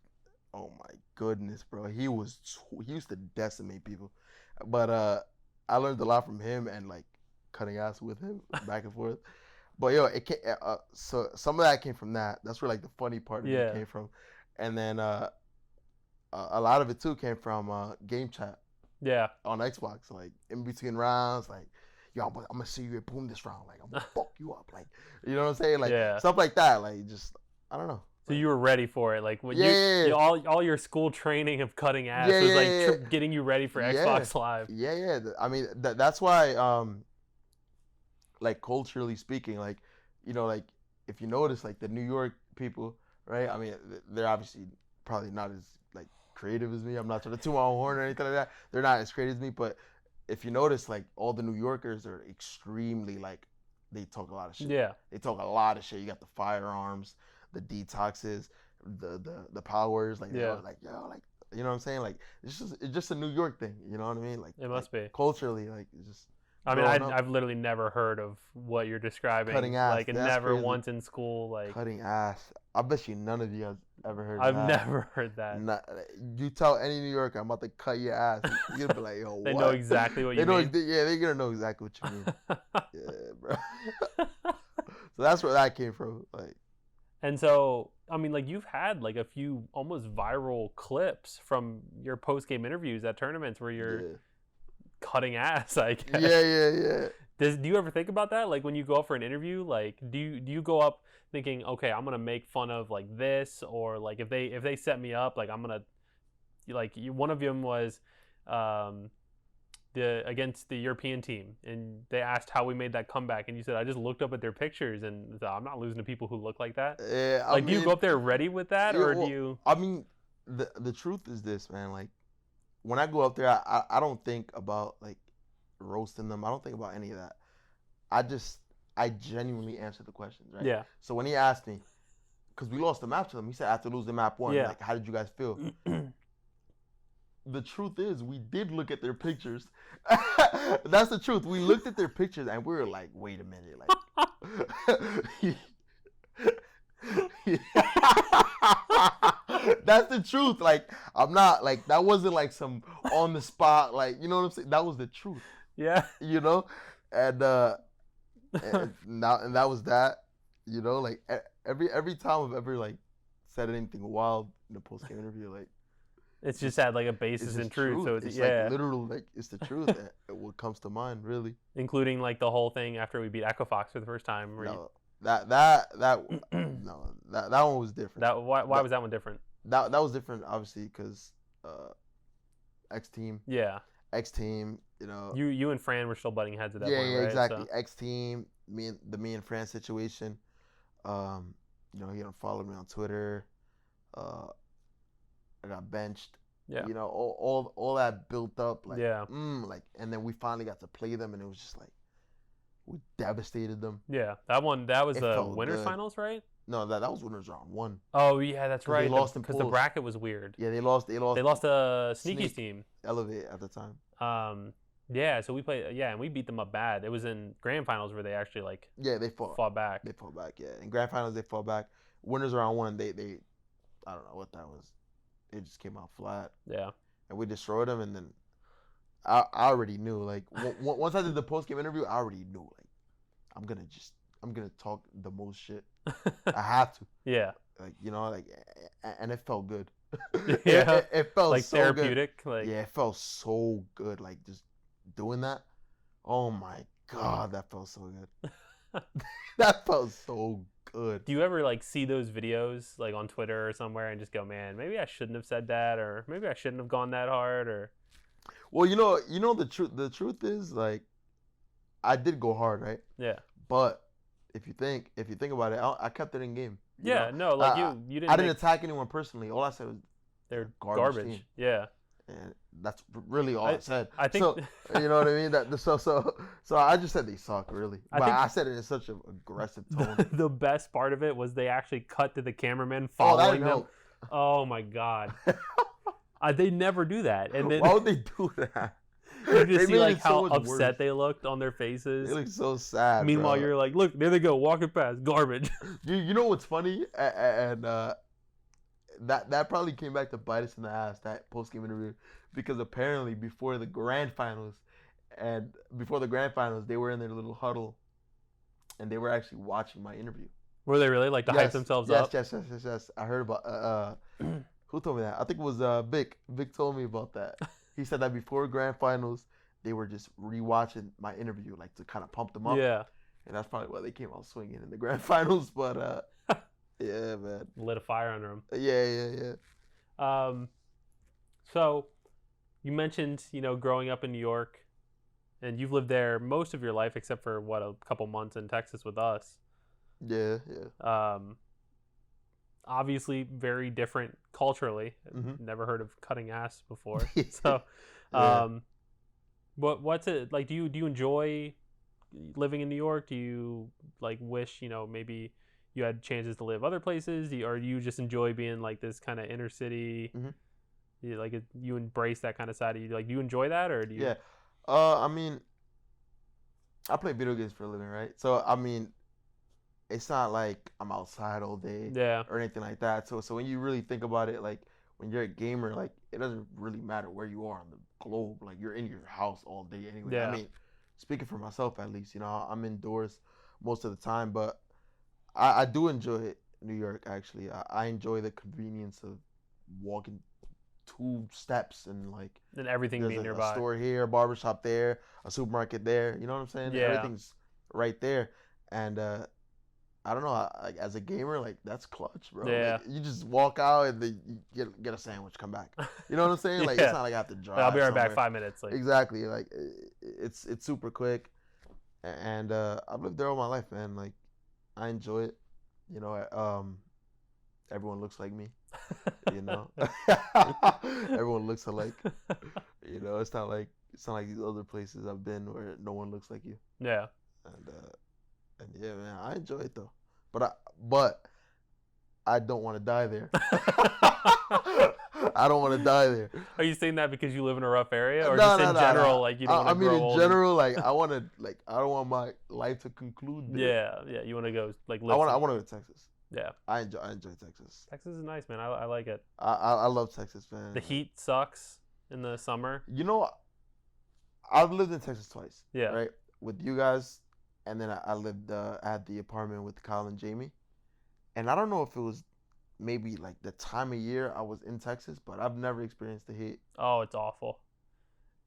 oh my goodness, bro. He used to decimate people, but I learned a lot from him and like cutting ass with him back and forth. But yo, so some of that came from that. That's where like the funny part of it came from, and then a lot of it too came from game chat. Yeah. On Xbox, like in between rounds, like. Yo, I'm gonna see you at boom this round. Like, I'm gonna fuck you up. Like, you know what I'm saying? Like, stuff like that. Like, just, I don't know. So you were ready for it. Like, when all your school training of cutting ass was like getting you ready for Xbox Live. Yeah. I mean, that's why, like, culturally speaking, like, you know, like, if you notice, like, the New York people, right? I mean, they're obviously probably not as, like, creative as me. I'm not trying to toot my own horn or anything like that. They're not as creative as me, but if you notice, like, all the New Yorkers are extremely, like, they talk a lot of shit. Yeah. They talk a lot of shit. You got the firearms, the detoxes, the powers, like, like, yo, like, you know what I'm saying? Like, it's just a New York thing, you know what I mean? Like, it must be. Culturally, like, it's just. I mean, I've literally never heard of what you're describing. Cutting ass. Like, never crazy. Once in school, like. Cutting ass. I bet you none of you guys ever heard I've that. never heard that. You tell any New Yorker, I'm about to cut your ass. You're gonna be like, yo, what? They know exactly what you mean. Yeah, they're gonna know exactly what you mean. Yeah, bro. So that's where that came from. Like. And so, I mean, like, you've had like a few almost viral clips from your post-game interviews at tournaments where you're cutting ass, I guess. Yeah. Do you ever think about that? Like, when you go up for an interview, like, do you go up thinking, okay, I'm gonna make fun of like this, or like if they set me up, like I'm gonna, like, one of them was against the European team, and they asked how we made that comeback, and you said I just looked up at their pictures, and I'm not losing to people who look like that. Yeah, like, do you go up there ready with that, or do you? I mean, the truth is this, man. Like, when I go up there, I don't think about like roasting them. I don't think about any of that. I genuinely answer the questions, right? Yeah. So when he asked me, because we lost the map to them, he said after losing map 1, like, how did you guys feel? The truth is, we did look at their pictures. That's the truth. We looked at their pictures and we were like, wait a minute, like. That's the truth. Like, I'm not like, that wasn't like some on the spot, like, you know what I'm saying? That was the truth. Yeah. You know, and that was that. You know, like every time I've ever like said anything wild in a post game interview, like it's just had like a basis in truth. So it's like literal, like it's the truth. What comes to mind, really, including like the whole thing after we beat Equifox for the first time. No, that one was different. Why was that one different? That was different, obviously, because X team. Yeah. X team. You know. You and Fran were still butting heads at that point, Yeah, right? exactly. So, X team, me and Fran situation. You know, he unfollowed me on Twitter. Uh, I got benched. yeah, You know, all that built up, like, yeah, and then we finally got to play them, and it was just like we devastated them. yeah. That was It the felt winners good. finals, right? No, that was winners round one Oh yeah, that's because they right. lost in Because the pools. bracket was weird. Yeah, they lost. They They lost. lost a Sneaky's Sneak team. Elevate at the time. Yeah, so we played. Yeah, and we beat them up bad. It was in grand finals where they actually like Yeah, they fought. fought back. They fought back. Yeah, in grand finals they fought back. Winners round one, they I don't know what that was. It just came out flat, Yeah, and we destroyed them. And then I already knew, like, once I did the post game interview, I already knew, like, I'm gonna talk the most shit. I have to, yeah, like, you know, like, and it felt good. yeah. It felt Like so therapeutic. good. Like Yeah, it felt so good. Like, just doing that. Oh my god, that felt so good. That felt so good. do you ever like see those videos like on Twitter or somewhere and just go, man, maybe I shouldn't have said that, or maybe I shouldn't have gone that hard, or Well, you know the truth. The truth is, like, I did go hard, right? yeah, But if you think about it, I kept it in game. You yeah, know? no, like I, you didn't. I didn't attack anyone personally. All I said was They're garbage garbage. team. Yeah, and that's really all I said. I think. So. You know what I mean? So I just said they suck, really. But I said it in such an aggressive tone. The best part of it was they actually cut to the cameraman Oh, that following didn't them. help. Oh my god, they never do that. And then Why would they do that? you just They see made like it so how much upset worse. they looked on their faces. They look so sad. Meanwhile, bro. you're like, look, there they go, walking past, garbage. You know what's funny? And that probably came back to bite us in the ass, that post game interview, because apparently before the grand finals, they were in their little huddle, and they were actually watching my interview. Were they really like to hype themselves up? Yes. I heard about. Who told me that? I think it was Vic. Vic told me about that. He said that before grand finals, they were just rewatching my interview, like, to kind of pump them up. Yeah, And that's probably why they came out swinging in the grand finals. But yeah, man. lit a fire under them. Yeah. So you mentioned, growing up in New York, and you've lived there most of your life, except for a couple months in Texas with us. Yeah. Obviously, very different culturally. Mm-hmm. Never heard of cutting ass before. So, Yeah. what's it like? Do you enjoy living in New York? Do you like wish maybe you had chances to live other places? Or do you just enjoy being like this kind of inner city? Mm-hmm. You embrace that kind of side of you. Like, do you enjoy that, or do you? Yeah. I mean, I play video games for a living, right? So I mean, it's not like I'm outside all day Yeah. or anything like that. So when you really think about it, like, when you're a gamer, like, it doesn't really matter where you are on the globe. Like, you're in your house all day anyway. Yeah. I mean, speaking for myself at least, I'm indoors most of the time, but I do enjoy New York, actually. I enjoy the convenience of walking 2 steps and, like, And everything there's being a nearby. store here, a barbershop there, a supermarket there. You know what I'm saying? Yeah. Everything's right there. And I don't know, like, as a gamer, like, that's clutch, bro. Yeah. Like, you just walk out and then you get a sandwich, come back. You know what I'm saying? Like, Yeah. it's not like I have to drive. I'll be right back. somewhere. 5 minutes. Like, Exactly. Like, it's super quick, and I've lived there all my life, man. Like, I enjoy it. Everyone looks like me. Everyone looks alike. It's not like these other places I've been where no one looks like you. yeah. And yeah, man, I enjoy it though. But I don't want to die there. I don't want to die there. Are you saying that because you live in a rough area, or No, just no, in no, general, no. like you don't want I to mean, grow in old? general, like, I don't want my life to conclude there. Yeah. You want to go like I live. want to go to Texas. Yeah. I enjoy Texas. Texas is nice, man. I like it. I love Texas, man. The heat sucks in the summer. I've lived in Texas twice. Yeah. Right, with you guys, and then I lived at the apartment with Kyle and Jamie, and I don't know if it was maybe like the time of year I was in Texas, but I've never experienced the heat. Oh, it's awful.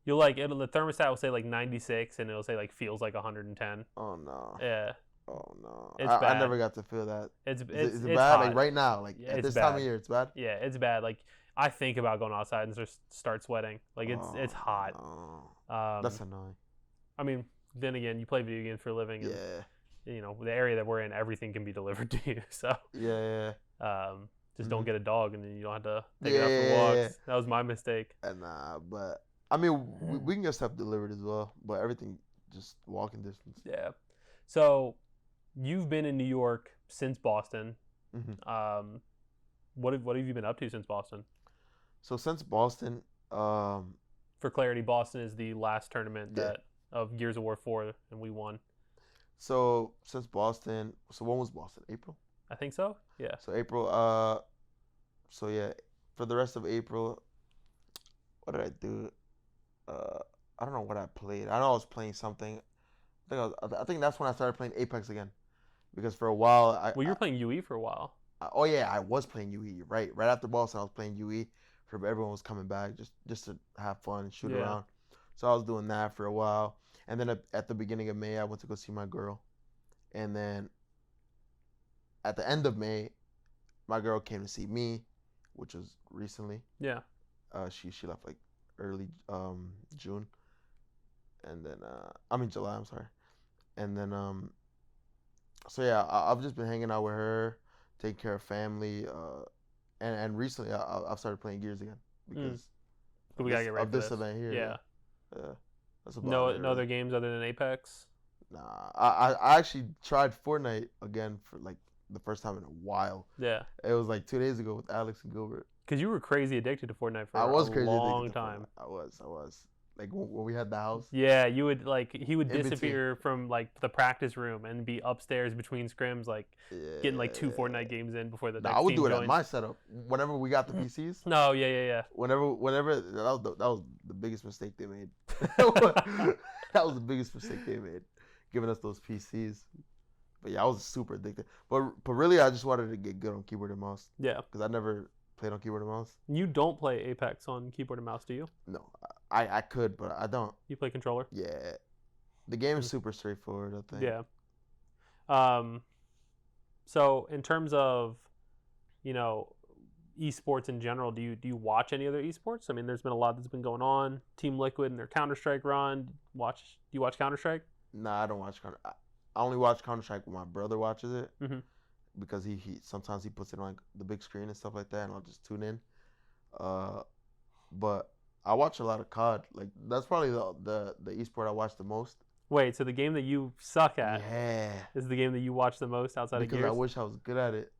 You'll like it. The thermostat will say like 96, and it'll say like feels like 110. Oh no. Yeah. Oh no. It's I bad. never got to feel that. It's Is it it's bad? hot. Like right now, like Yeah, at it's this time bad. of year, it's bad. Yeah, it's bad. Like I think about going outside and just start sweating. Like it's hot. No. That's annoying. I mean, then again, you play video games for a living, and Yeah. The area that we're in, everything can be delivered to you. So Yeah. just don't get a dog, and then you don't have to take Yeah. it out for walks. That was my mistake. And but I mean, we can get stuff delivered as well, but everything just walking distance. Yeah. So you've been in New York since Boston. Mm-hmm. What have you been up to since Boston? So since Boston, For clarity, Boston is the last tournament Yeah. of Gears of War 4, and we won. so since Boston, so when was Boston? April. I think so. Yeah. So April. So yeah, for the rest of April, what did I do? I don't know what I played. I know I was playing something. I think that's when I started playing Apex again, because for a while Well, you were playing UE for a while. oh yeah, I was playing UE. Right after Boston, I was playing UE. For everyone was coming back just to have fun and shoot Yeah. around. So I was doing that for a while, and then at the beginning of May, I went to go see my girl, and then at the end of May, my girl came to see me, which was recently. Yeah. She left like early June, and then July. I'm sorry, and then so yeah, I've just been hanging out with her, taking care of family, and recently I've started playing Gears again because But we gotta get ready of for this event here. Yeah. That's about No, it, no other really. games other than Apex. Nah, I actually tried Fortnite again for like the first time in a while. Yeah. It was like 2 days ago with Alex and Gilbert. Because you were crazy addicted to Fortnite for I was a crazy addicted long to time. Fortnite. I was. Like when we had the house. Yeah, you would he would In disappear from like the practice room and be upstairs between scrims, like getting like 2 Fortnite games in before the No, next I would team do it joins. at my setup. Whenever we got the PCs. No, yeah. Whenever that was the biggest mistake they made. That was the biggest mistake they made, giving us those PCs. But yeah, I was super addicted. But really, I just wanted to get good on keyboard and mouse Yeah. because I never played on keyboard and mouse. You don't play Apex on keyboard and mouse, do you? No, I could, but I don't. You play controller? Yeah, the game is super straightforward, I think. Yeah. So in terms of, esports in general, do you watch any other esports? I mean, there's been a lot that's been going on. Team Liquid and their Counter-Strike run. Do you watch Counter-Strike? Nah, I don't watch Counter. I only watch Counter-Strike when my brother watches it Mm-hmm. because he sometimes he puts it on like the big screen and stuff like that, and I'll just tune in. But I watch a lot of COD. Like that's probably the esport I watch the most. Wait, so the game that you suck at Yeah, is the game that you watch the most outside because of Gears? I wish I was good at it.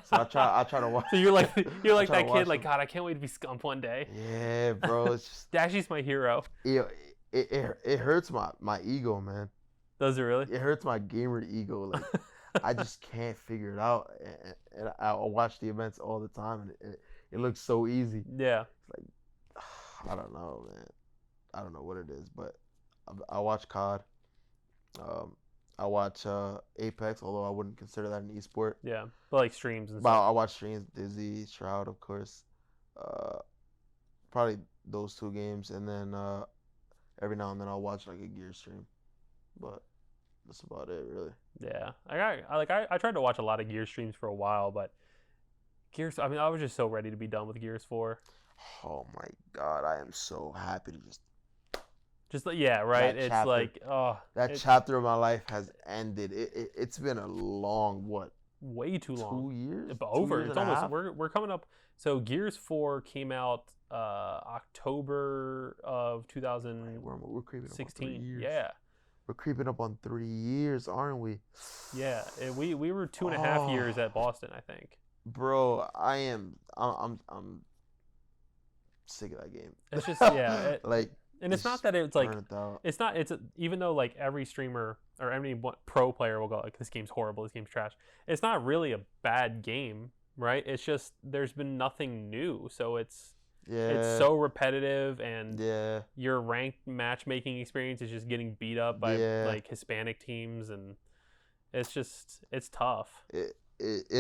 So I try to watch. So you're like I try that to watch kid, like, them. God, I can't wait to be Scump one day. Yeah, bro. It's just Dashy's my hero. it hurts my ego, man. Does it really? It hurts my gamer ego. Like I just can't figure it out, and I watch the events all the time, and it looks so easy. Yeah. It's like I don't know, man. I don't know what it is, but I watch COD. I watch Apex, although I wouldn't consider that an esport. Yeah. But like streams and But stuff. I watch streams, Dizzy, Shroud, of course. Probably those two games, and then every now and then I'll watch like a gear stream. But that's about it, really. Yeah. I tried to watch a lot of Gears streams for a while, but Gears, I mean, I was just so ready to be done with Gears 4. Oh my god, I am so happy to Just like, yeah, right? That It's chapter. like, chapter of my life has ended. It's been a long, what, way too long. 2 years? But over. 2 years It's and a almost half? we're coming up. So Gears 4 came out October of We're creeping up on 3 2016. years. Yeah. We're creeping up on 3 years, aren't we? Yeah. We were 2.5 years at Boston, I think. Bro, I'm sick of that game. It's just yeah. And it's not that it's like burnt out. it's not it's even though like every streamer or any pro player will go like this game's horrible, this game's trash. It's not really a bad game, right? It's just there's been nothing new, so it's so repetitive, and your ranked matchmaking experience is just getting beat up by like Hispanic teams, and it's tough. It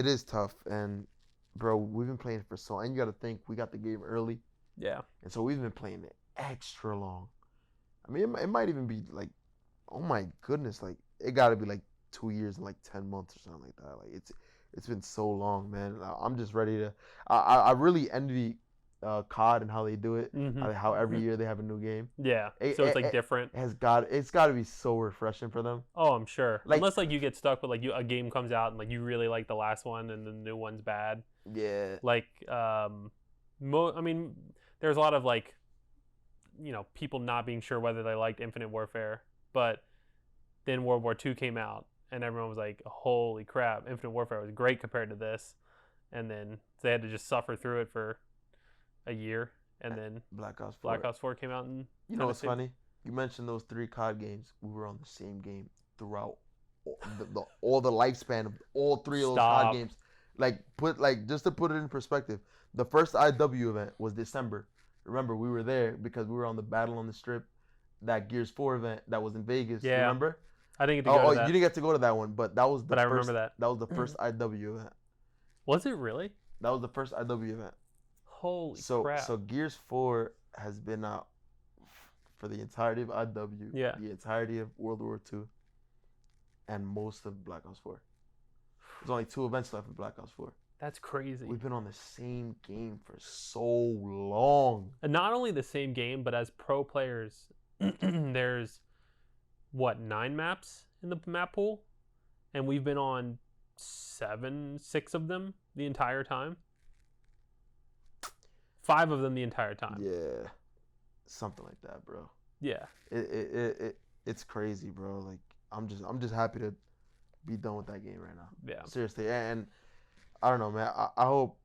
is tough, and bro, we've been playing it for so, and you got to think we got the game early, and so we've been playing it extra long. I mean, it might even be like, oh my goodness, like it got to be like 2 years and like 10 months or something like that. Like it's been so long, man. I'm just ready to. I really envy COD and how they do it. Mm-hmm. How every year they have a new game. Yeah. So it's like different. It's got to be so refreshing for them. Oh, I'm sure. Like- Unless like you get stuck with like a game comes out and like you really like the last one and the new one's bad. Yeah. Like I mean, there's a lot of like, people not being sure whether they liked Infinite Warfare, but then World War II came out and everyone was like, holy crap, Infinite Warfare was great compared to this. And then they had to just suffer through it for a year, and then Black Ops 4 came out. And you know what's funny? You mentioned those 3 COD games. We were on the same game throughout all the lifespan of all 3 of those COD games. Just to put it in perspective, the first IW event was December. Remember, we were there because we were on the Battle on the Strip, that Gears 4 event that was in Vegas. Yeah. Remember? I didn't get to go to that. You didn't get to go to that one, but that was the But I remember that. That was the first IW event. Was it really? That was the first IW event. Holy crap. So Gears 4 has been out for the entirety of IW, the entirety of World War II, and most of Black Ops 4. There's only 2 events left in Black Ops 4. That's crazy. We've been on the same game for so long. And not only the same game, but as pro players, there's, 9 maps in the map pool? And we've been on 6 of them the entire time. 5 of them the entire time. Yeah, something like that, bro. Yeah. It's crazy, bro. Like I'm just happy to be done with that game right now. Yeah. Seriously, and I don't know, man. I hope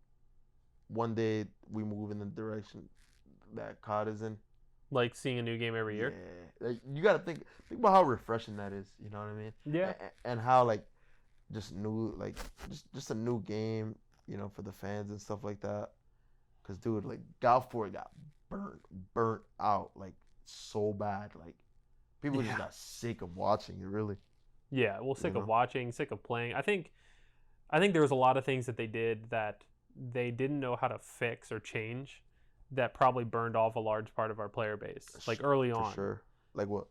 one day we move in the direction that COD is in. Like seeing a new game every year. Yeah, like, you gotta think about how refreshing that is. You know what I mean? Yeah. And how like just new, like just a new game, for the fans and stuff like that. Cause dude, like God 4 got burnt out like so bad. Like people just got sick of watching it. Really. Yeah. Well, sick of watching, sick of playing. I think there was a lot of things that they did that they didn't know how to fix or change. That probably burned off a large part of our player base, like early on. For sure. Like what?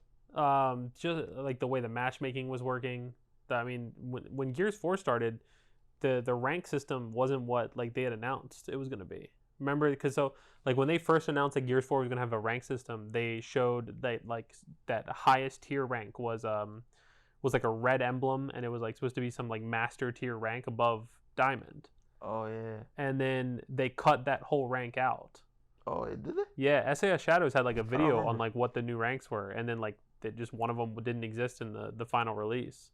Just like the way the matchmaking was working. I mean, when Gears 4 started, the rank system wasn't what like they had announced it was going to be. Remember, because when they first announced that Gears 4 was going to have a rank system, they showed that like that highest tier rank was like a red emblem, and it was like supposed to be some like master tier rank above diamond. Oh yeah. And then they cut that whole rank out. Oh, did it? Yeah, SAS Shadows had like a video on like what the new ranks were, and then like just one of them didn't exist in the final release.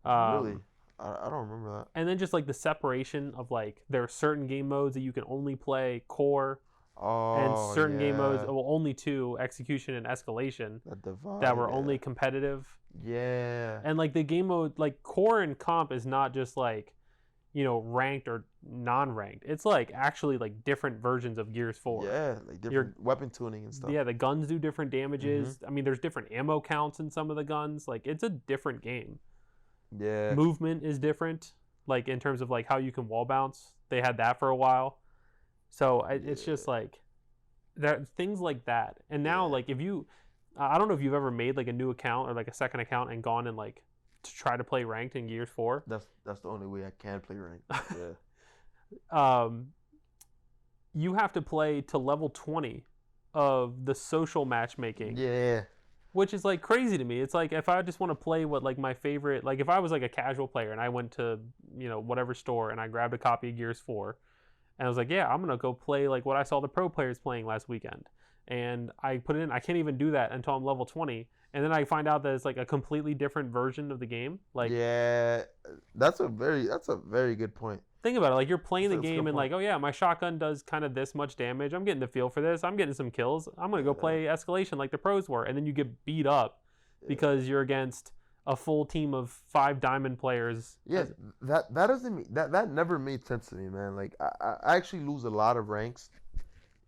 Really? I don't remember that. And then just like the separation of like there are certain game modes that you can only play core, and certain game modes, only 2, execution and escalation, that were only competitive. Yeah. And like the game mode, like core and comp is not just like, ranked or non-ranked. It's like actually like different versions of Gears 4. Yeah, like different weapon tuning and stuff. Yeah, the guns do different damages. I mean, there's different ammo counts in some of the guns. Like it's a different game. Yeah. Movement is different, like in terms of like how you can wall bounce. They had that for a while. So it's just like there things like that. And now like if you, I don't know if you've ever made like a new account or like a second account and gone and like to try to play ranked in Gears 4. That's the only way I can play ranked. Yeah. You have to play to level 20 of the social matchmaking. Yeah. Which is like crazy to me. It's like if I just want to play what like my favorite, like if I was like a casual player and I went to, whatever store and I grabbed a copy of Gears 4 and I was like, yeah, I'm going to go play like what I saw the pro players playing last weekend. And I put it in, I can't even do that until I'm level 20. And then I find out that it's like a completely different version of the game. Like, yeah, that's a very good point. Think about it. Like you're playing the game and like, oh yeah, my shotgun does kind of this much damage. I'm getting the feel for this. I'm getting some kills. I'm going to go play escalation like the pros were. And then you get beat up because you're against a full team of 5 diamond players. Yeah, that doesn't mean that never made sense to me, man. Like I actually lose a lot of ranks,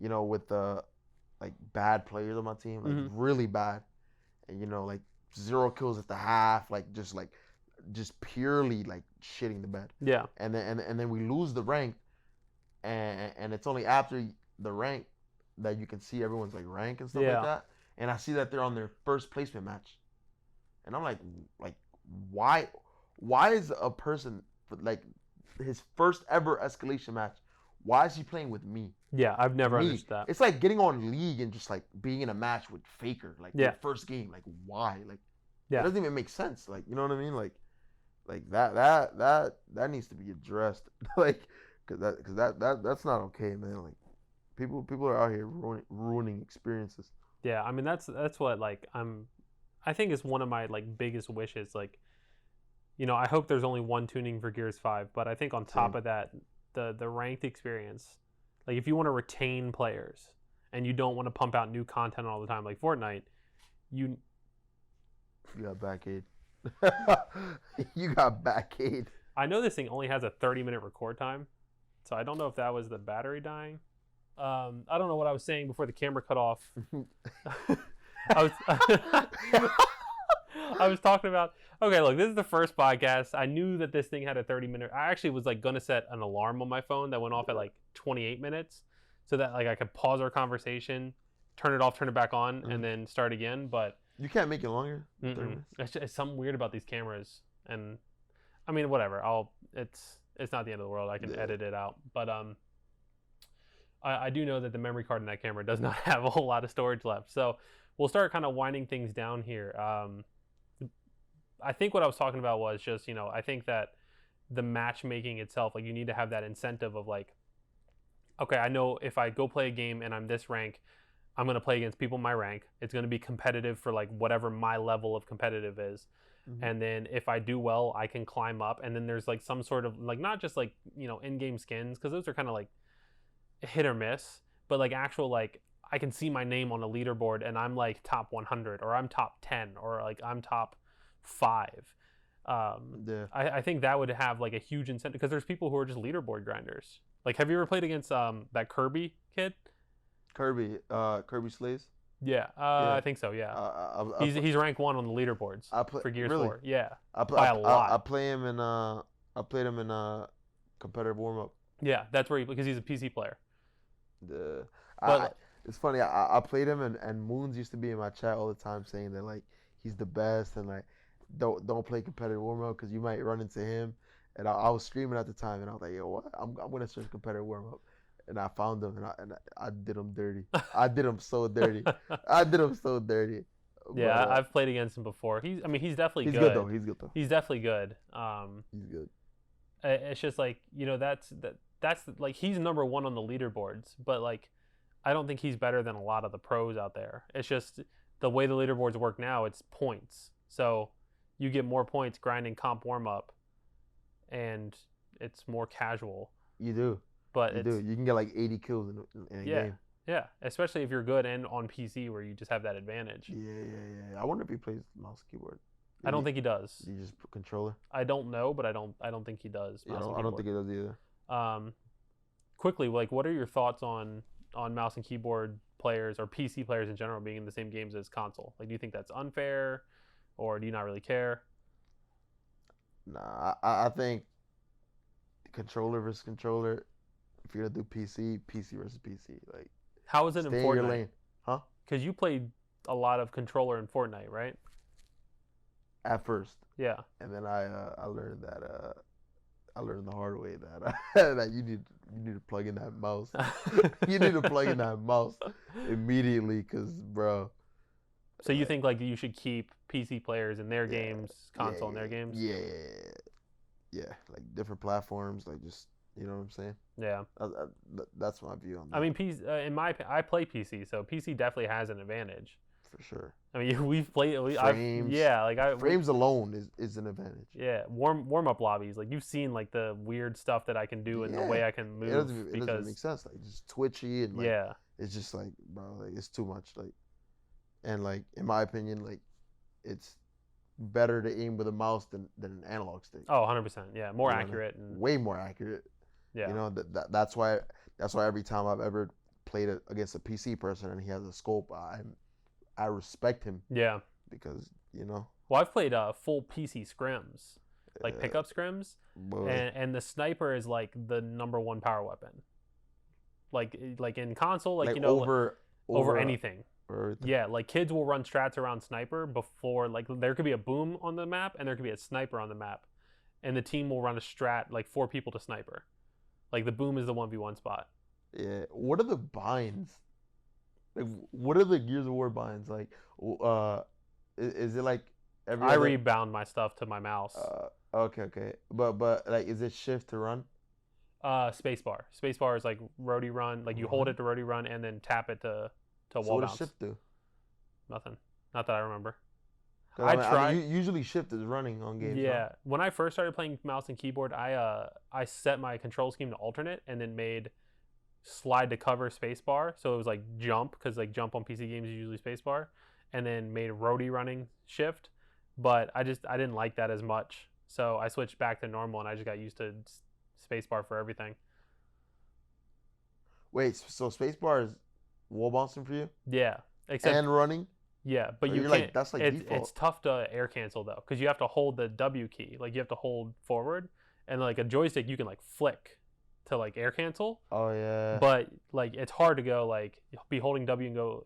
with the like bad players on my team, like really bad. And like 0 kills at the half, like just purely like shitting the bed. Yeah. And then we lose the rank, and it's only after the rank that you can see everyone's like rank and stuff like that. And I see that they're on their first placement match, and I'm like why is a person like his first ever escalation match, Why is he playing with me? Yeah, I've never Me. understood that. It's like getting on League and just like being in a match with Faker, like Yeah. their first game. Like why? Like Yeah. it doesn't even make sense. Like you know what I mean? Like that needs to be addressed. Like because that's not okay, man. Like people are out here ruining experiences. Yeah, I mean that's what like I think is one of my like biggest wishes. Like, you know, I hope there's only one tuning for Gears 5, but I think on top Same. of that, the ranked experience, like if you want to retain players and you don't want to pump out new content all the time, like Fortnite, you got Backade. You got Backade. I know this thing only has a 30-minute record time, so I don't know if that was the battery dying. I don't know what I was saying before the camera cut off. I was talking about, okay, look, this is the first podcast. I knew that this thing had a 30-minute. I actually was like going to set an alarm on my phone that went off at like 28 minutes so that like I could pause our conversation, turn it off, turn it back on, and then start again. But you can't make it longer. it's something weird about these cameras. And I mean, whatever. It's not the end of the world. I can edit it out. But I do know that the memory card in that camera does not have a whole lot of storage left. So we'll start kind of winding things down here. I think what I was talking about was just, you know, I think that the matchmaking itself, like you need to have that incentive of like, okay, I know if I go play a game and I'm this rank, I'm going to play against people my rank. It's going to be competitive for like whatever my level of competitive is. Mm-hmm. And then if I do well, I can climb up. And then there's like some sort of like, not just like, you know, in-game skins, because those are kind of like hit or miss, but like actual like I can see my name on a leaderboard and I'm like top 100 or I'm top 10 or like I'm top 5. I think that would have like a huge incentive because there's people who are just leaderboard grinders. Like, have you ever played against that Kirby kid? Kirby Slays? Yeah, I think so. Yeah, he's rank 1 on the leaderboards for Gears 4. Yeah, by a lot. I play him in I played him in competitive warm up. Yeah, that's where because he's a PC player. It's funny. I played him and Moons used to be in my chat all the time saying that like he's the best and like don't play competitive warm up because you might run into him. And I was screaming at the time and I was like, yo, what? I'm gonna search competitive warm up. And I found him and I did him dirty. I did him so dirty. Yeah, I've played against him before. He's definitely good. He's good though. He's good though. He's definitely good. He's good. It's just like, you know, that's like he's number 1 on the leaderboards, but like I don't think he's better than a lot of the pros out there. It's just the way the leaderboards work now, it's points. So you get more points grinding comp warm up and it's more casual. You do. But you can get like 80 kills in a game. Yeah, especially if you're good and on PC where you just have that advantage. Yeah. I wonder if he plays mouse and keyboard. I don't think he does. You just controller? I don't know, but I don't think he does. Yeah, I don't think he does either. Quickly, like, what are your thoughts on mouse and keyboard players or PC players in general being in the same games as console? Like, do you think that's unfair, or do you not really care? Nah, I think controller versus controller. If you're gonna do PC versus PC, like how is it in Fortnite? In your lane, huh? Because you played a lot of controller in Fortnite, right? At first, yeah. And then I learned that I learned the hard way that that you need to plug in that mouse. You need to plug in that mouse immediately, because bro. So you think like you should keep PC players in their games, console in their games? Yeah, like different platforms, like just. You know what I'm saying? Yeah. That's my view on that. I mean, in my opinion, I play PC, so PC definitely has an advantage. For sure. I mean, we've played frames. Frames alone is an advantage. Yeah, warm up lobbies. Like you've seen like the weird stuff that I can do and the way I can move. It doesn't make sense. Like just twitchy and like, it's just like, bro, like it's too much. Like, and like in my opinion, like it's better to aim with a mouse than an analog stick. Oh, 100%. Yeah, more accurate and way more accurate. Yeah, you know that's why every time I've ever played against a PC person and he has a scope, I respect him. Yeah, because you know. Well, I've played full PC scrims, like pickup scrims, and the sniper is like the number 1 power weapon. Like in console, like you know, over anything. Yeah, like kids will run strats around sniper before like there could be a boom on the map and there could be a sniper on the map, and the team will run a strat like 4 people to sniper. Like the boom is the 1v1 spot. Yeah. What are the binds? Like, what are the Gears of War binds? Like, is it like every I other? rebound my stuff to my mouse. Okay. But like, is it shift to run? Spacebar. Spacebar is like roadie run. Like you hold it to roadie run and then tap it to So wall what does bounce. shift do? Nothing. Not that I remember. 'Cause usually shift is running on games. Yeah. No? When I first started playing mouse and keyboard, I set my control scheme to alternate and then made slide to cover spacebar. So it was like jump, because like jump on PC games is usually spacebar, and then made roadie running shift. But I didn't like that as much. So I switched back to normal and I just got used to spacebar for everything. Wait, so spacebar is wall bouncing for you Yeah. Except and running? yeah, but So you you're can't. like, that's like it's default. tough to air cancel though, because you have to hold the W key. Like you have to hold forward, and like a joystick, you can like flick to like air cancel. Oh yeah. But like it's hard to go like be holding W and go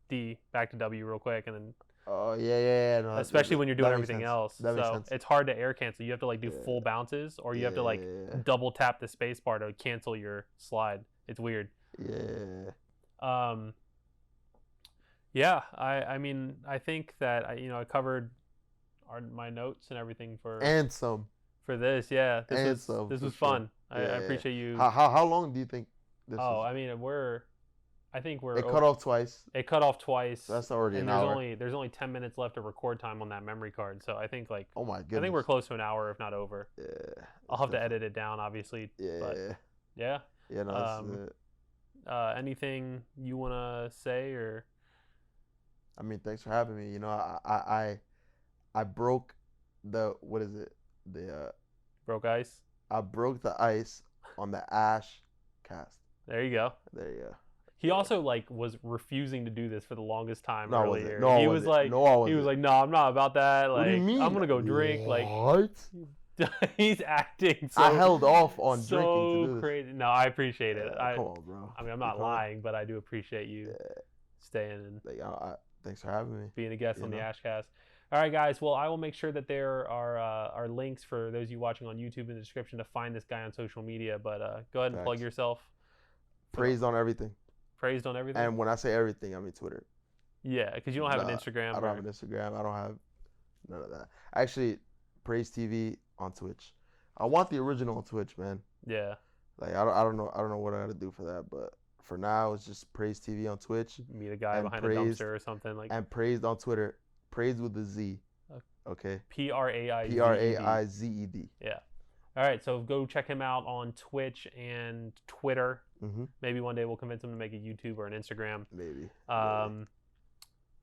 D back to W real quick, and then Oh yeah. No, especially when you're doing that makes everything sense. else. That makes So sense. it's hard to air cancel. You have to like do Yeah. full bounces, or you have to like Yeah. double tap the space bar to cancel your slide. It's weird. Yeah. Yeah, I mean, I think that I covered my notes and everything for Some. this. Yeah, this And was for fun. sure. I Yeah. appreciate you. How long do you think this Oh, is? I mean, I think we're It cut off twice. It cut off twice. So that's already and an hour. there's only 10 minutes left of record time on that memory card. So I think like Oh my I goodness. think we're close to an hour, if not over. Yeah. I'll have to edit it down, obviously. Yeah. But yeah. Yeah. No. That's it. Anything you want to say or? I mean, thanks for having me. I broke the what is it? Broke ice. I broke the ice on the Ashcast. There you go. There you go. He also like was refusing to do this for the longest time No, I earlier. wasn't. No, I he was wasn't. like, No, I wasn't. he was like, no, I'm not about that. Like, What do you mean? I'm gonna go drink. What? Like, he's acting. So, I held off on so drinking to do this. crazy. No, I appreciate it. Come on, bro. I mean, I'm not Come on. lying, but I do appreciate you staying and Thanks for having me. being a guest on the Ashcast. All right, guys. Well, I will make sure that there are links for those of you watching on YouTube in the description to find this guy on social media. But go ahead and plug yourself. Praised on everything. Praised on everything. And when I say everything, I mean Twitter. Yeah, because you don't have an Instagram. I don't have an Instagram. I don't have none of that. Actually, Praized TV on Twitch. I want the original on Twitch, man. Yeah. Like I don't know what I got to do for that, but for now it's just Praized TV on Twitch. Meet a guy behind a dumpster or something like. And Praized on Twitter. Praized with a Z. Okay. Praized. Praized. Yeah. All right, so go check him out on Twitch and Twitter. Mm-hmm. Maybe one day we'll convince him to make a YouTube or an Instagram. Maybe.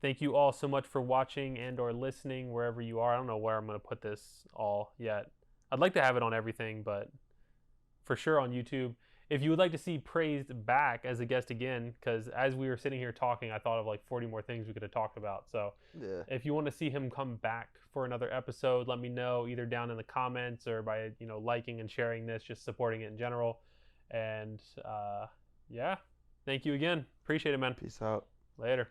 Thank you all so much for watching and or listening wherever you are. I don't know where I'm going to put this all yet. I'd like to have it on everything, but for sure on YouTube. If you would like to see Praized back as a guest again, because as we were sitting here talking, I thought of like 40 more things we could have talked about. So if you want to see him come back for another episode, let me know either down in the comments or by liking and sharing this, just supporting it in general. And yeah, thank you again. Appreciate it, man. Peace out. Later.